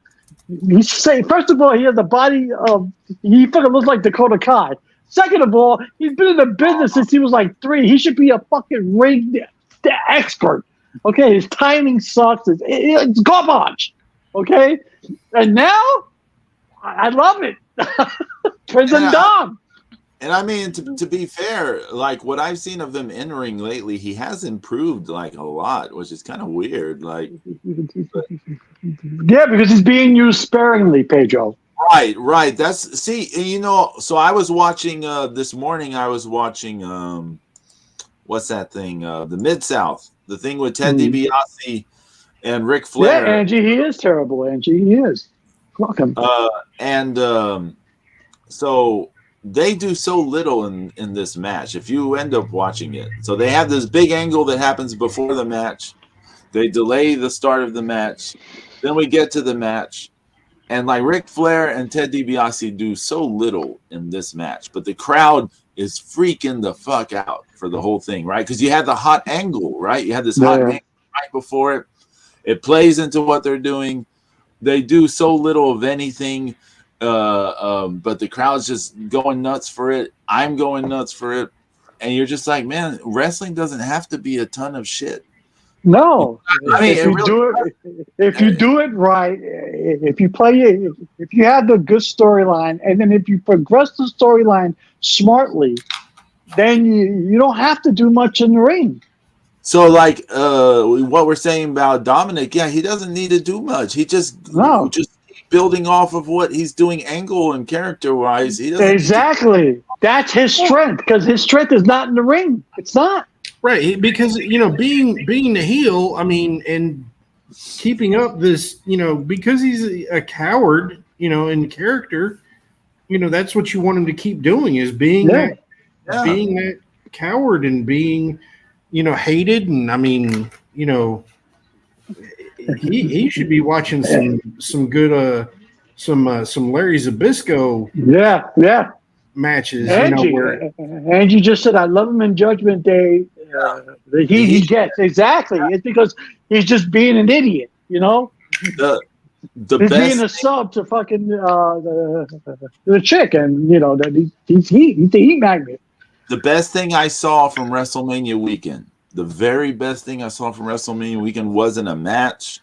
first of all, he has the body of he fucking looks like Dakota Kai. Second of all, he's been in the business since he was like 3. He should be a fucking ring expert. Okay, his timing sucks. It's garbage. Okay, and now I love it. Prison Dom. And I mean, to be fair, like what I've seen of him in ring lately, he has improved like a lot, which is kind of weird. Like, yeah, because he's being used sparingly, Pedro. Right. So I was watching this morning. I was watching what's that thing? The Mid-South, the thing with Ted DiBiase and Ric Flair. Yeah, Angie, he is terrible. Angie, he is. Fuck him. So they do so little in this match. If you end up watching it, so they have this big angle that happens before the match. They delay the start of the match. Then we get to the match. And like Ric Flair and Ted DiBiase do so little in this match, but the crowd is freaking the fuck out for the whole thing, right? Because you had the hot angle, right? You had this hot angle right before it. It plays into what they're doing. They do so little of anything, but the crowd's just going nuts for it. I'm going nuts for it. And you're just like, man, wrestling doesn't have to be a ton of shit. No, I mean, if you do it right, if you have the good storyline, and then if you progress the storyline smartly, then you don't have to do much in the ring. So, like, what we're saying about Dominic, yeah, he doesn't need to do much. He just building off of what he's doing, angle and character wise. He doesn't exactly. That's his strength because his strength is not in the ring. It's not. Right, because being the heel, I mean, and keeping up this, because he's a coward, in character, that's what you want him to keep doing is being that coward and being, hated, and I mean, he should be watching some good some Larry Zbyszko matches. Angie just said, "I love him in Judgment Day." The heat he gets exactly. It's because he's just being an idiot, The he's best being a sub to fucking the chick, and he's the heat magnet. The best thing I saw from WrestleMania weekend, the very best thing I saw from WrestleMania weekend wasn't a match.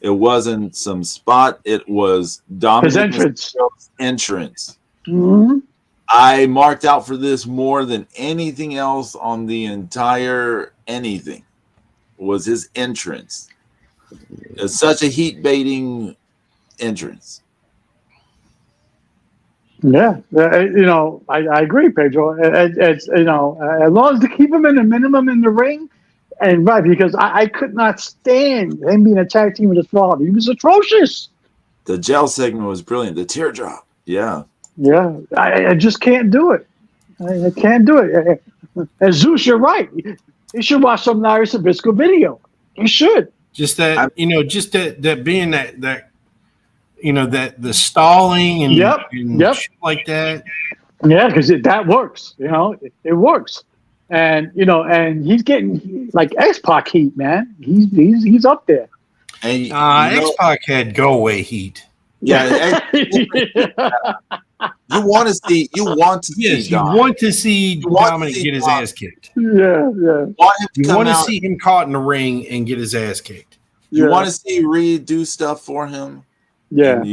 It wasn't some spot. It was Dominic Mysterio's entrance. Mm-hmm. I marked out for this more than anything else on the entire anything was his entrance. It's such a heat baiting entrance. Yeah, I agree, Pedro. It's as long as they keep him in the minimum in the ring, and right because I could not stand him being a tag team with his father. He was atrocious. The gel segment was brilliant. The teardrop, yeah. Yeah, I just can't do it. I can't do it. And Zeus, you're right. You should watch some Larry Zbyszko video. You should. Just that, that being that the stalling and shit like that. Yeah, because that works. It works. And and he's getting like X-Pac heat, man. He's up there. And X-Pac had go away heat. Yeah. You want to see Dominic get his ass kicked. Yeah. You want to see him caught in the ring and get his ass kicked. You want to see Reed do stuff for him. Yeah.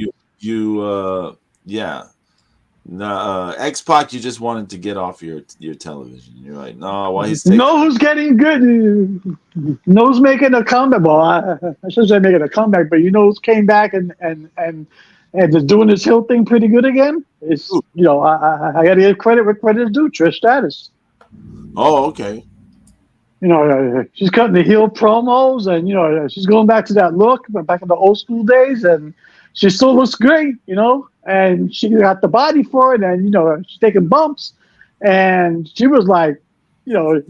X-Pac, you just wanted to get off your television. You're like, no, why he's who's getting good? Who's making a comeback? Well, I shouldn't say making a comeback, but who's came back and just doing this heel thing pretty good again? It's I got to give credit where credit is due. Trish Stratus. Oh, okay. She's cutting the heel promos, and she's going back to that look, back in the old school days, and she still looks great, and she got the body for it, and she's taking bumps, and she was like, she was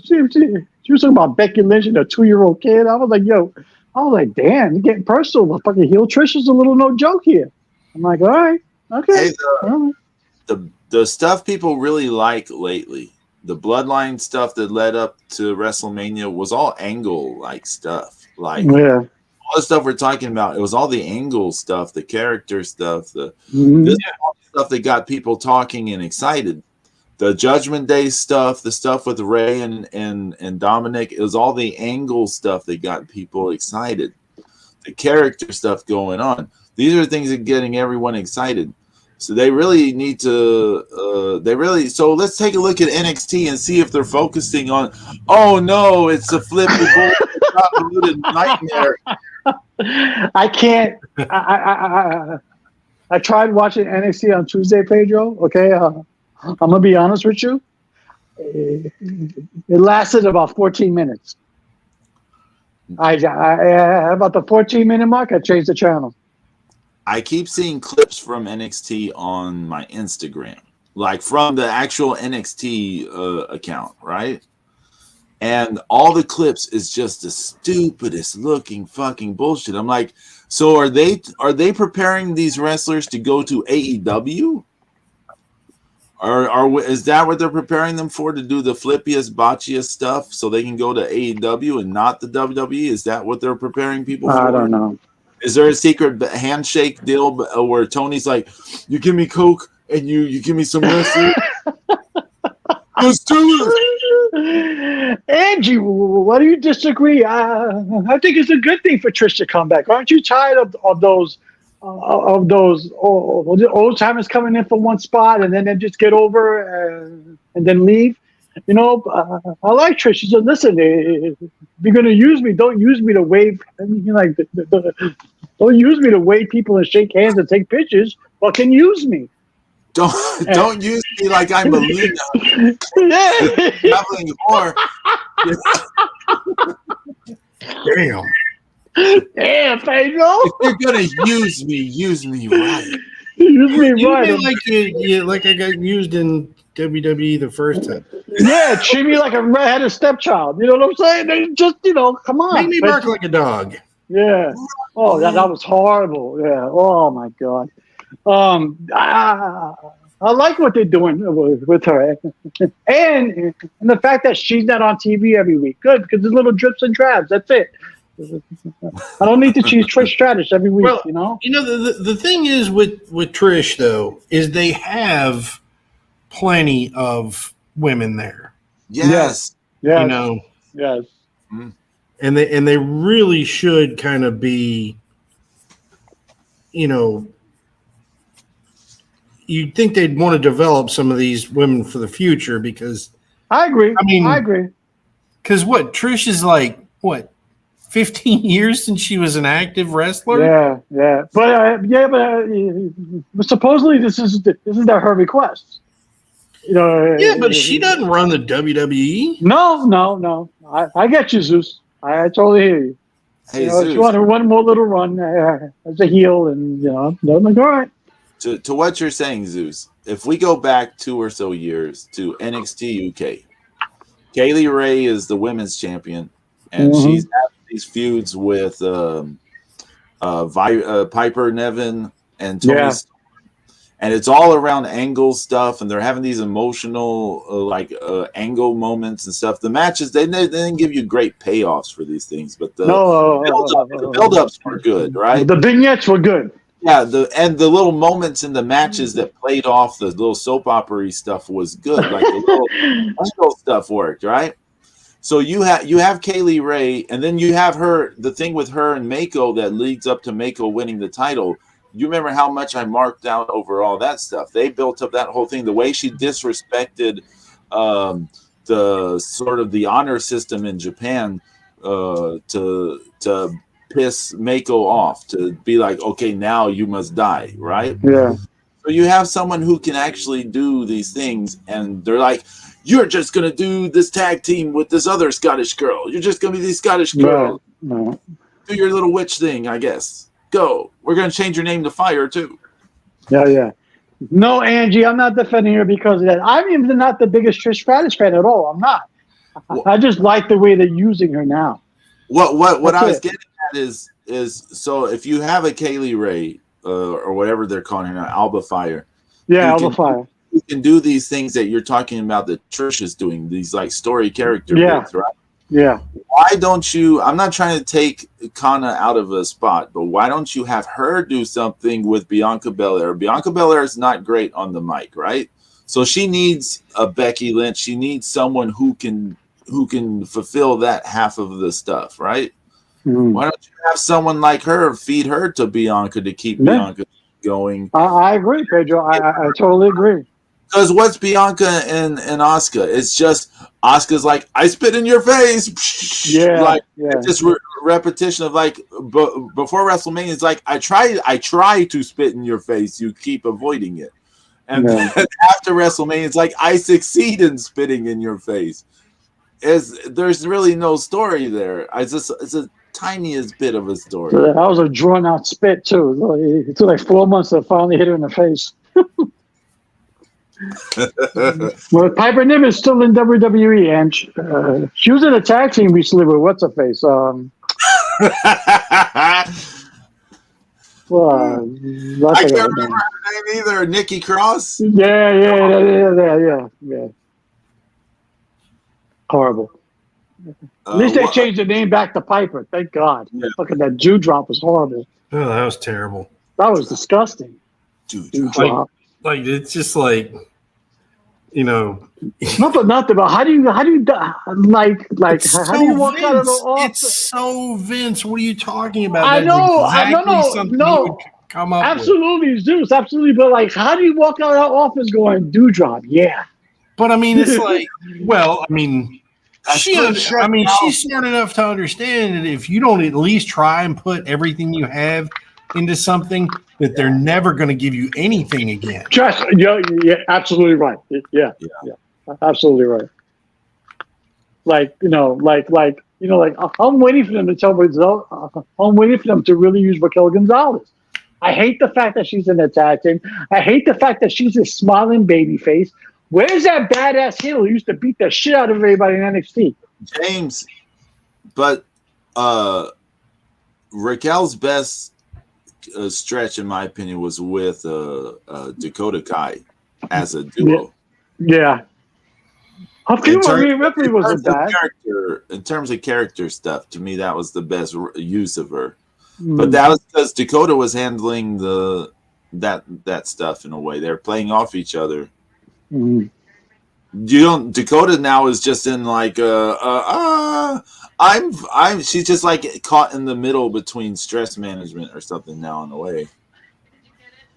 talking about Becky Lynch and a 2-year-old kid. I was like, damn, you're getting personal. The fucking heel Trish is a little no joke here. I'm like, all right, okay. Hey, the stuff people really like lately, the bloodline stuff that led up to WrestleMania was all angle like stuff. Like all the stuff we're talking about, it was all the angle stuff, the character stuff, this stuff that got people talking and excited. The Judgment Day stuff, the stuff with Ray and Dominic, it was all the angle stuff that got people excited. The character stuff going on. These are things that are getting everyone excited. So they really need to. So let's take a look at NXT and see if they're focusing on. Oh no, it's a flippy bull nightmare. I can't. I tried watching NXT on Tuesday, Pedro. Okay, I'm gonna be honest with you. It lasted about 14 minutes. About the 14-minute mark, I changed the channel. I keep seeing clips from NXT on my Instagram, like from the actual NXT account, right? And all the clips is just the stupidest looking fucking bullshit. I'm like, so are they preparing these wrestlers to go to AEW? Is that what they're preparing them for, to do the flippiest, botchiest stuff so they can go to AEW and not the WWE? Is that what they're preparing people for? I don't know. Is there a secret handshake deal where Tony's like, you give me Coke and you give me some wrestling? Let's do it. Angie, why do you disagree? I think it's a good thing for Trish to come back. Aren't you tired of those old timers coming in for one spot and then they just get over and then leave? I like Trish. She said, "Listen, if you're going to use me, don't use me to wave. Don't use me to wave people and shake hands and take pictures. Fucking use me. Don't use me like I'm a leader. Traveling whore." Damn. Damn, Pedro. If you're gonna use me right. Use me You right. mean like I got used in WWE the first time. Yeah, treat me like a redheaded stepchild. You know what I'm saying? They just, come on. Make me bark like a dog. Yeah. Oh, that was horrible. Yeah. Oh my God. I like what they're doing with her, and the fact that she's not on TV every week. Good, because there's little drips and drabs. That's it. I don't need to choose Trish Stratus every week. Well, the thing is with Trish though is they have plenty of women there. Yes. Yes. Yes. And they really should kind of be, you'd think they'd want to develop some of these women for the future because I agree. I agree. Because Trish is like 15 years since she was an active wrestler. Yeah. But supposedly this is her request. Yeah, but she doesn't run the WWE. No. I get you, Zeus. I totally hear you. Hey, Zeus. She wanted one more little run as a heel, and I'm like, all right. To what you're saying, Zeus, if we go back 2 or so years to NXT UK, Kaylee Ray is the women's champion, and she's having these feuds with Piper Niven and Tony Storm. And it's all around angle stuff, and they're having these emotional angle moments and stuff. The matches, they didn't give you great payoffs for these things, but the build-ups were good, right? The vignettes were good. Yeah, the little moments in the matches that played off the little soap opera stuff was good. Like the little angle stuff worked, right? So you have Kaylee Ray, and then you have the thing with her and Mako that leads up to Mako winning the title. You remember how much I marked out over all that stuff. They built up that whole thing. The way she disrespected the sort of the honor system in Japan to piss Mako off, to be like, okay, now you must die, right? Yeah. So you have someone who can actually do these things, and they're like, you're just going to do this tag team with this other Scottish girl. You're just going to be the Scottish girl. No. Do your little witch thing, I guess. go. We're gonna change your name to Fire too. Yeah. No, Angie, I'm not defending her because of that. I'm even not the biggest Trish Stratus fan at all. I'm not. I just like the way they're using her now. What I was it. getting at is so if you have a Kaylee Ray or whatever they're calling her now, Alba Fire, Yeah, Alba Fire. You can do these things that you're talking about that Trish is doing, these like story character bits, right? Yeah. Why don't you? I'm not trying to take Kana out of a spot, but why don't you have her do something with Bianca Belair? Bianca Belair is not great on the mic, right? So she needs a Becky Lynch. She needs someone who can fulfill that half of the stuff, right? Mm-hmm. Why don't you have someone like her feed her to Bianca to keep Bianca going? I agree, Pedro. I totally agree. Because what's Bianca and Asuka? It's just Asuka's like, I spit in your face. Yeah, It's just repetition of like before WrestleMania. It's like I try to spit in your face. You keep avoiding it, and then after WrestleMania, it's like I succeed in spitting in your face. There's really no story there. It's a tiniest bit of a story. So that was a drawn out spit too. It took like 4 months to finally hit her in the face. Well, Piper Niven is still in WWE, and she was in a tag team recently with what's her face. I can't remember her name either. Nikki Cross. Yeah. Horrible. At least they changed the name back to Piper. Thank God. Yeah. Look at that Jew drop was horrible. Oh, that was terrible. That was disgusting. Jew drop. Like it's just like. Nothing. But how do you how do you walk Vince. out of the office? It's so Vince. What are you talking about? I know. No. Come up absolutely, with. Zeus. Absolutely. But like, how do you walk out of that office going dewdrop? Yeah. But I mean, it's like, she's smart enough to understand that if you don't at least try and put everything you have into something, that they're never going to give you anything again. Just yeah, absolutely right. Yeah, absolutely right. I'm waiting for them to tell me. I'm waiting for them to really use Raquel Gonzalez. I hate the fact that she's in the tag team. I hate the fact that she's a smiling baby face. Where's that badass heel who used to beat the shit out of everybody in NXT? James, but Raquel's best stretch, in my opinion, was with Dakota Kai as a duo. Yeah. Ripley wasn't bad. In terms of character stuff, to me, that was the best use of her. But that was because Dakota was handling that stuff in a way. They're playing off each other. Dakota now is just in like she's just like caught in the middle between stress management or something now in a way.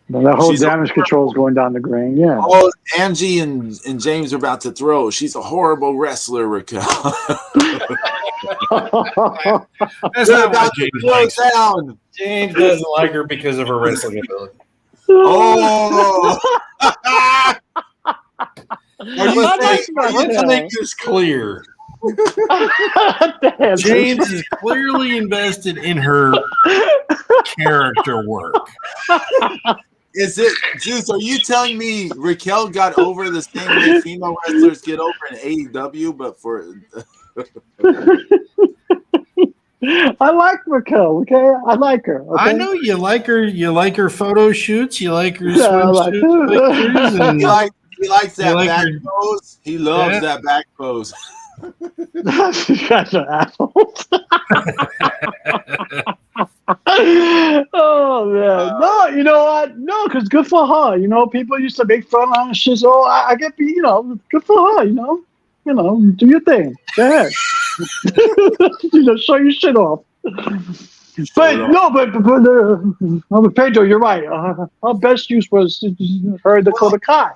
Well, that whole damage control is going down the drain. Yeah. Oh, Angie and James are about to throw. She's a horrible wrestler, Raquel. That's not what James likes. Down. James doesn't like her because of her wrestling ability. Oh. Let's make this clear. James is clearly invested in her character work. Is it, Juice? Are you telling me Raquel got over the same way female wrestlers get over in AEW, but for? I like Raquel. Okay, I like her. Okay? I know you like her. You like her photo shoots. You like her swimsuit pictures. And he likes that back pose. He loves that back pose. You guys are assholes. Oh man, no, you know what? No, because good for her. You know, people used to make fun of her and shit. So I get, good for her. You know, do your thing. Go ahead. Show your shit off. But Pedro, you're right. Her best use was her Dakota Kai.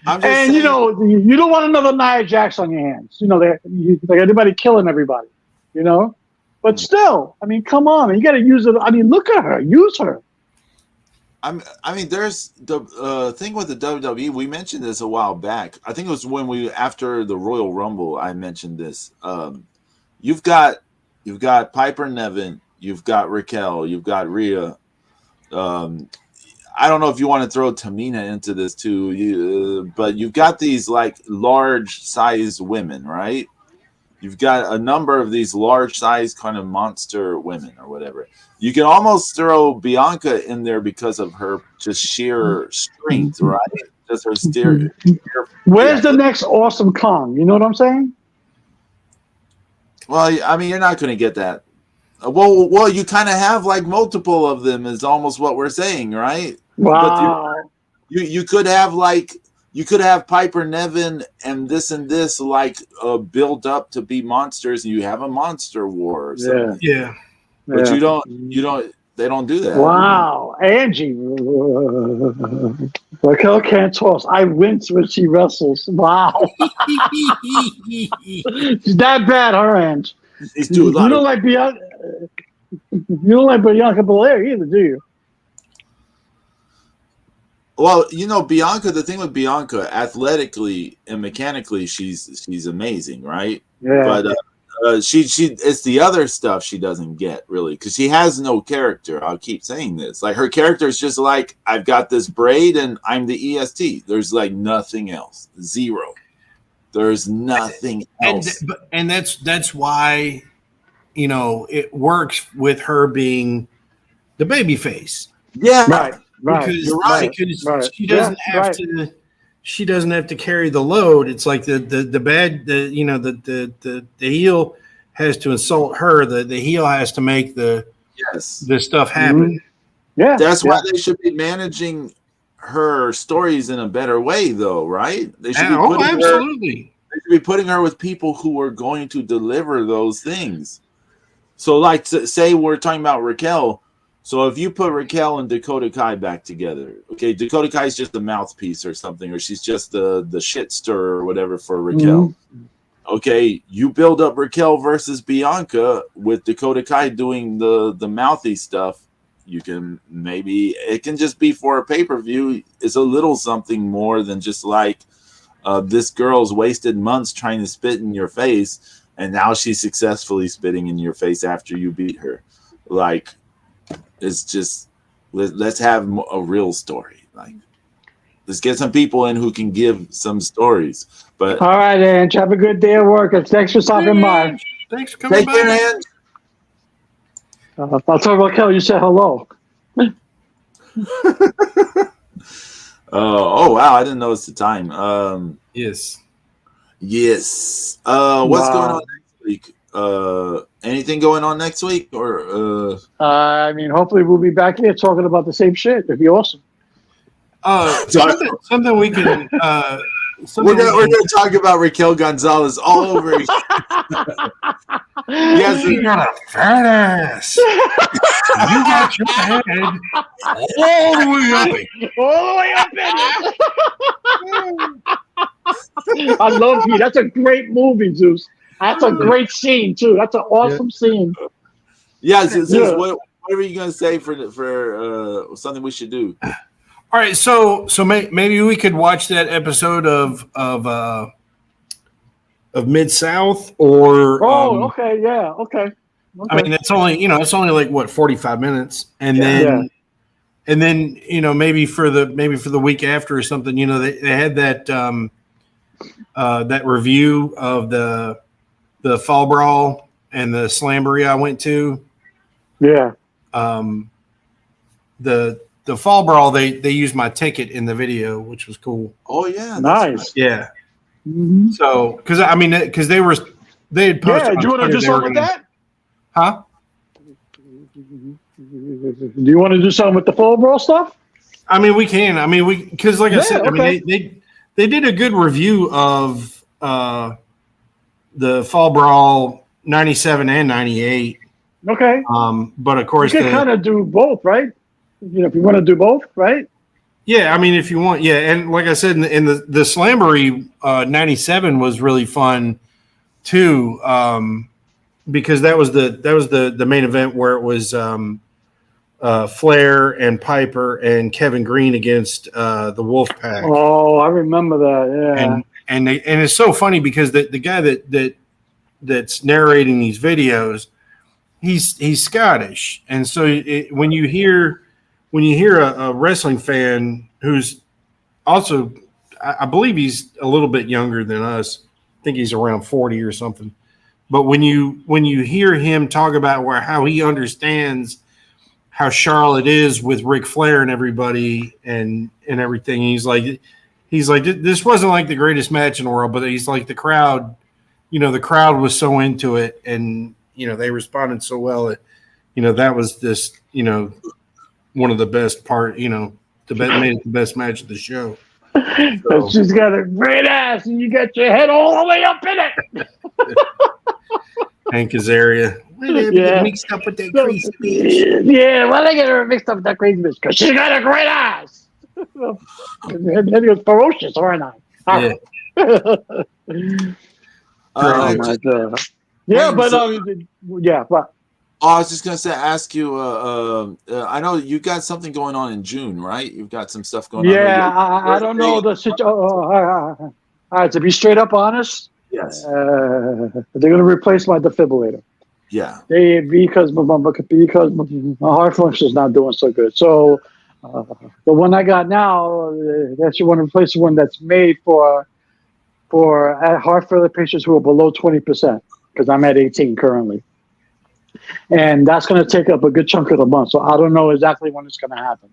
And you don't want another Nia Jax on your hands. Like anybody killing everybody. But still, I mean, come on, you got to use it. I mean, look at her, use her. I mean, there's the thing with the WWE. We mentioned this a while back. I think it was when after the Royal Rumble, I mentioned this. You've got Piper Niven, you've got Raquel, you've got Rhea. I don't know if you want to throw Tamina into this too, but you've got these like large sized women, right? You've got a number of these large sized kind of monster women or whatever. You can almost throw Bianca in there because of her just sheer strength, right? Just her Where's the next awesome Kong? You know what I'm saying? Well, I mean, you're not going to get that. Well, you kind of have like multiple of them is almost what we're saying, right? Wow. But you could have like you could have Piper Nevin and this like build up to be monsters, and you have a monster war or something. Yeah. But you don't. They don't do that. Wow, Angie. Raquel can't toss. I wince when she wrestles. Wow. She's that bad, her Ange. He's too You don't like Bianca. You don't like Bianca Belair either, do you? Well, you know, Bianca. The thing with Bianca, athletically and mechanically, she's amazing, right? Yeah. But she it's the other stuff she doesn't get really because she has no character. I'll keep saying this. Like her character is just like I've got this braid and I'm the EST. There's like nothing else. Zero. There's nothing else. And that's why, you know, it works with her being the baby face. Yeah. Right. Because she doesn't have to. She doesn't have to carry the load. It's like the heel has to insult her. The heel has to make the stuff happen. Mm-hmm. Yeah, that's why they should be managing her stories in a better way, though, right? They should be absolutely. They should be putting her with people who are going to deliver those things. So, like, say we're talking about Raquel. So if you put Raquel and Dakota Kai back together, okay, Dakota Kai is just a mouthpiece or something, or she's just the shit stirrer or whatever for Raquel. Mm-hmm. Okay, you build up Raquel versus Bianca with Dakota Kai doing the mouthy stuff. You can it can just be for a pay-per-view. It's a little something more than just like this girl's wasted months trying to spit in your face, and now she's successfully spitting in your face after you beat her. Like, it's just let's have a real story. Like, let's get some people in who can give some stories. But all right, Ange, have a good day at work. Thanks for stopping by. Thanks for coming by. Care, I'll tell Raquel you said hello. Oh wow, I didn't notice the time. Yes. What's going on next week? Anything going on next week, or I mean, hopefully we'll be back here talking about the same shit. It'd be awesome. Something we can. We're gonna talk about Raquel Gonzalez all over again. Yes, you got a fat ass. You got your head all the way up. All the way up in it. I love you. That's a great movie, Zeus. That's a great scene too. That's an awesome scene. Yeah, Zeus, what are you gonna say for something we should do? All right, so maybe we could watch that episode of Mid-South or okay. I mean, it's only like what 45 minutes, and then maybe for the week after or something, they had that that review of the Fall Brawl and the Slamboree I went to. Yeah. The Fall Brawl, they used my ticket in the video, which was cool. Oh yeah, nice. Yeah. Mm-hmm. So, because they had posted. Yeah, do you want to do something with that? Huh? Do you want to do something with the Fall Brawl stuff? I mean, we can. I mean, because like I said, okay. I mean, they did a good review of the Fall Brawl 97 and 98. Okay. But of course, you can kind of do both, right? If you want to do both, right? Yeah, I mean, if you want, yeah, and like I said, in the Slamboree 97 was really fun too, because that was the main event where it was Flair and Piper and Kevin Green against the Wolfpack. Oh, I remember that. Yeah, and it's so funny because the guy that's narrating these videos, he's Scottish, and so when you hear when you hear a wrestling fan who's also, I believe he's a little bit younger than us. I think he's around 40 or something. But when you hear him talk about how he understands how Charlotte is with Ric Flair and everybody and everything, he's like, this wasn't like the greatest match in the world, but he's like the crowd was so into it, and they responded so well that that was this one of the best made it the best match of the show. So. She's got a great ass, and you got your head all the way up in it. Hank Azaria. Why did they get mixed up with that crazy bitch? Yeah, why they get her mixed up with that crazy bitch? Because she's got a great ass. And he was ferocious, weren't I? Yeah. Oh my God. Yeah, but but. Oh, I was just gonna ask you. I know you got something going on in June, right? You've got some stuff going on. Yeah, I don't know the situation. All right, to be straight up honest, yes, they're gonna replace my defibrillator. Yeah, because my heart function is not doing so good. So the one I got now, they actually want to replace the one that's made for heart failure patients who are below 20%, because I'm at 18 currently. And that's going to take up a good chunk of the month. So I don't know exactly when it's going to happen.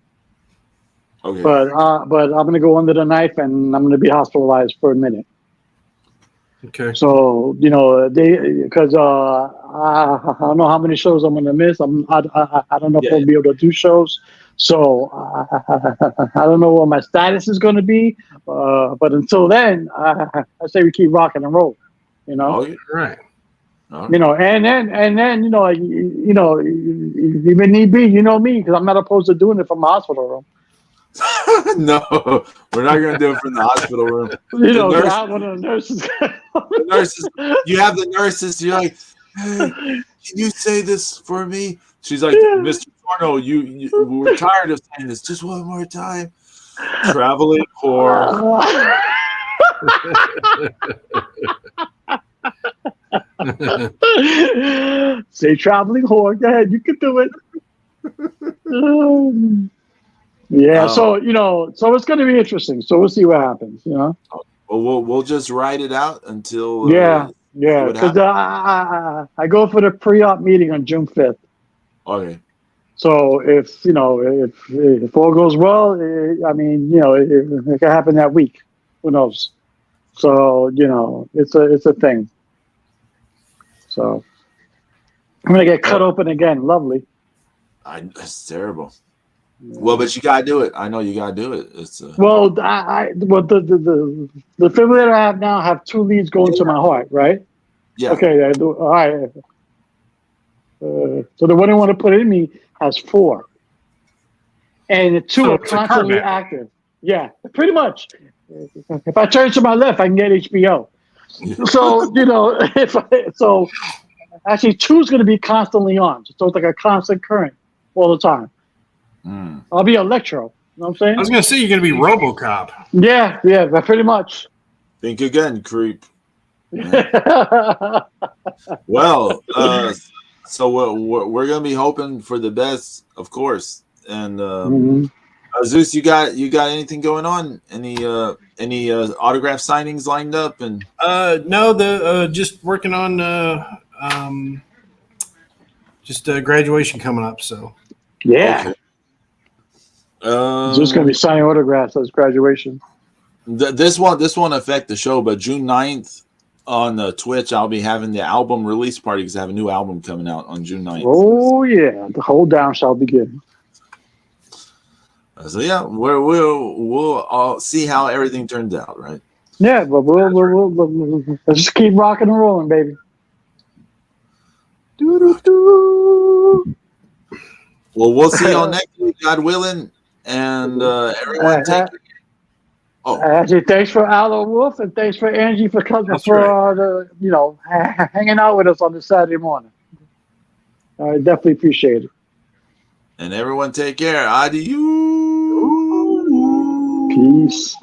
Okay. But I'm going to go under the knife, and I'm going to be hospitalized for a minute. Okay. So because I don't know how many shows I'm going to miss. I don't know if I'll be able to do shows. So I don't know what my status is going to be. But until then, I say we keep rocking and rolling. Oh, you're right. And then even need be, me, because I'm not opposed to doing it from the hospital room. No, we're not going to do it from the hospital room. One of the nurses. The nurses. You have the nurses. You're like, hey, can you say this for me? She's like, Mr. Torno, we're tired of saying this. Just one more time. Traveling whore. Say traveling whore. Go ahead, you can do it. So it's going to be interesting. So we'll see what happens. Well, we'll just ride it out until. Because I go for the pre-op meeting on June 5th. Okay. So if all goes well, it can happen that week. Who knows? So it's a thing. So I'm gonna get cut open again. Lovely. That's terrible. Well, but you gotta do it. I know you gotta do it. It's the defibrillator I have now have 2 leads going to my heart, right? Yeah. Okay. All right. So the one I want to put in me has 4, and the 2 are constantly active. Yeah, pretty much. If I turn to my left, I can get HBO. So actually 2 is going to be constantly on. So it's like a constant current all the time. I'll be Electro. You know what I'm saying? I was going to say you're going to be RoboCop. Yeah, pretty much. Think again, creep. Well, so we're going to be hoping for the best, of course. And Zeus, you got anything going on? Any autograph signings lined up? And no, just working on graduation coming up. So yeah, Zeus gonna be signing autographs at his graduation. This won't affect the show, but June 9th on Twitch, I'll be having the album release party because I have a new album coming out on June 9th. Oh yeah, the whole down shall begin. So yeah, we'll all see how everything turns out, right? Yeah, but we'll let's just keep rocking and rolling, baby. Doo-doo-doo. Well, we'll see y'all next week, God willing, and everyone take care. Actually, thanks for Aloe Wolf, and thanks for Angie for coming hanging out with us on this Saturday morning. I definitely appreciate it. And everyone take care. Adieu. Peace.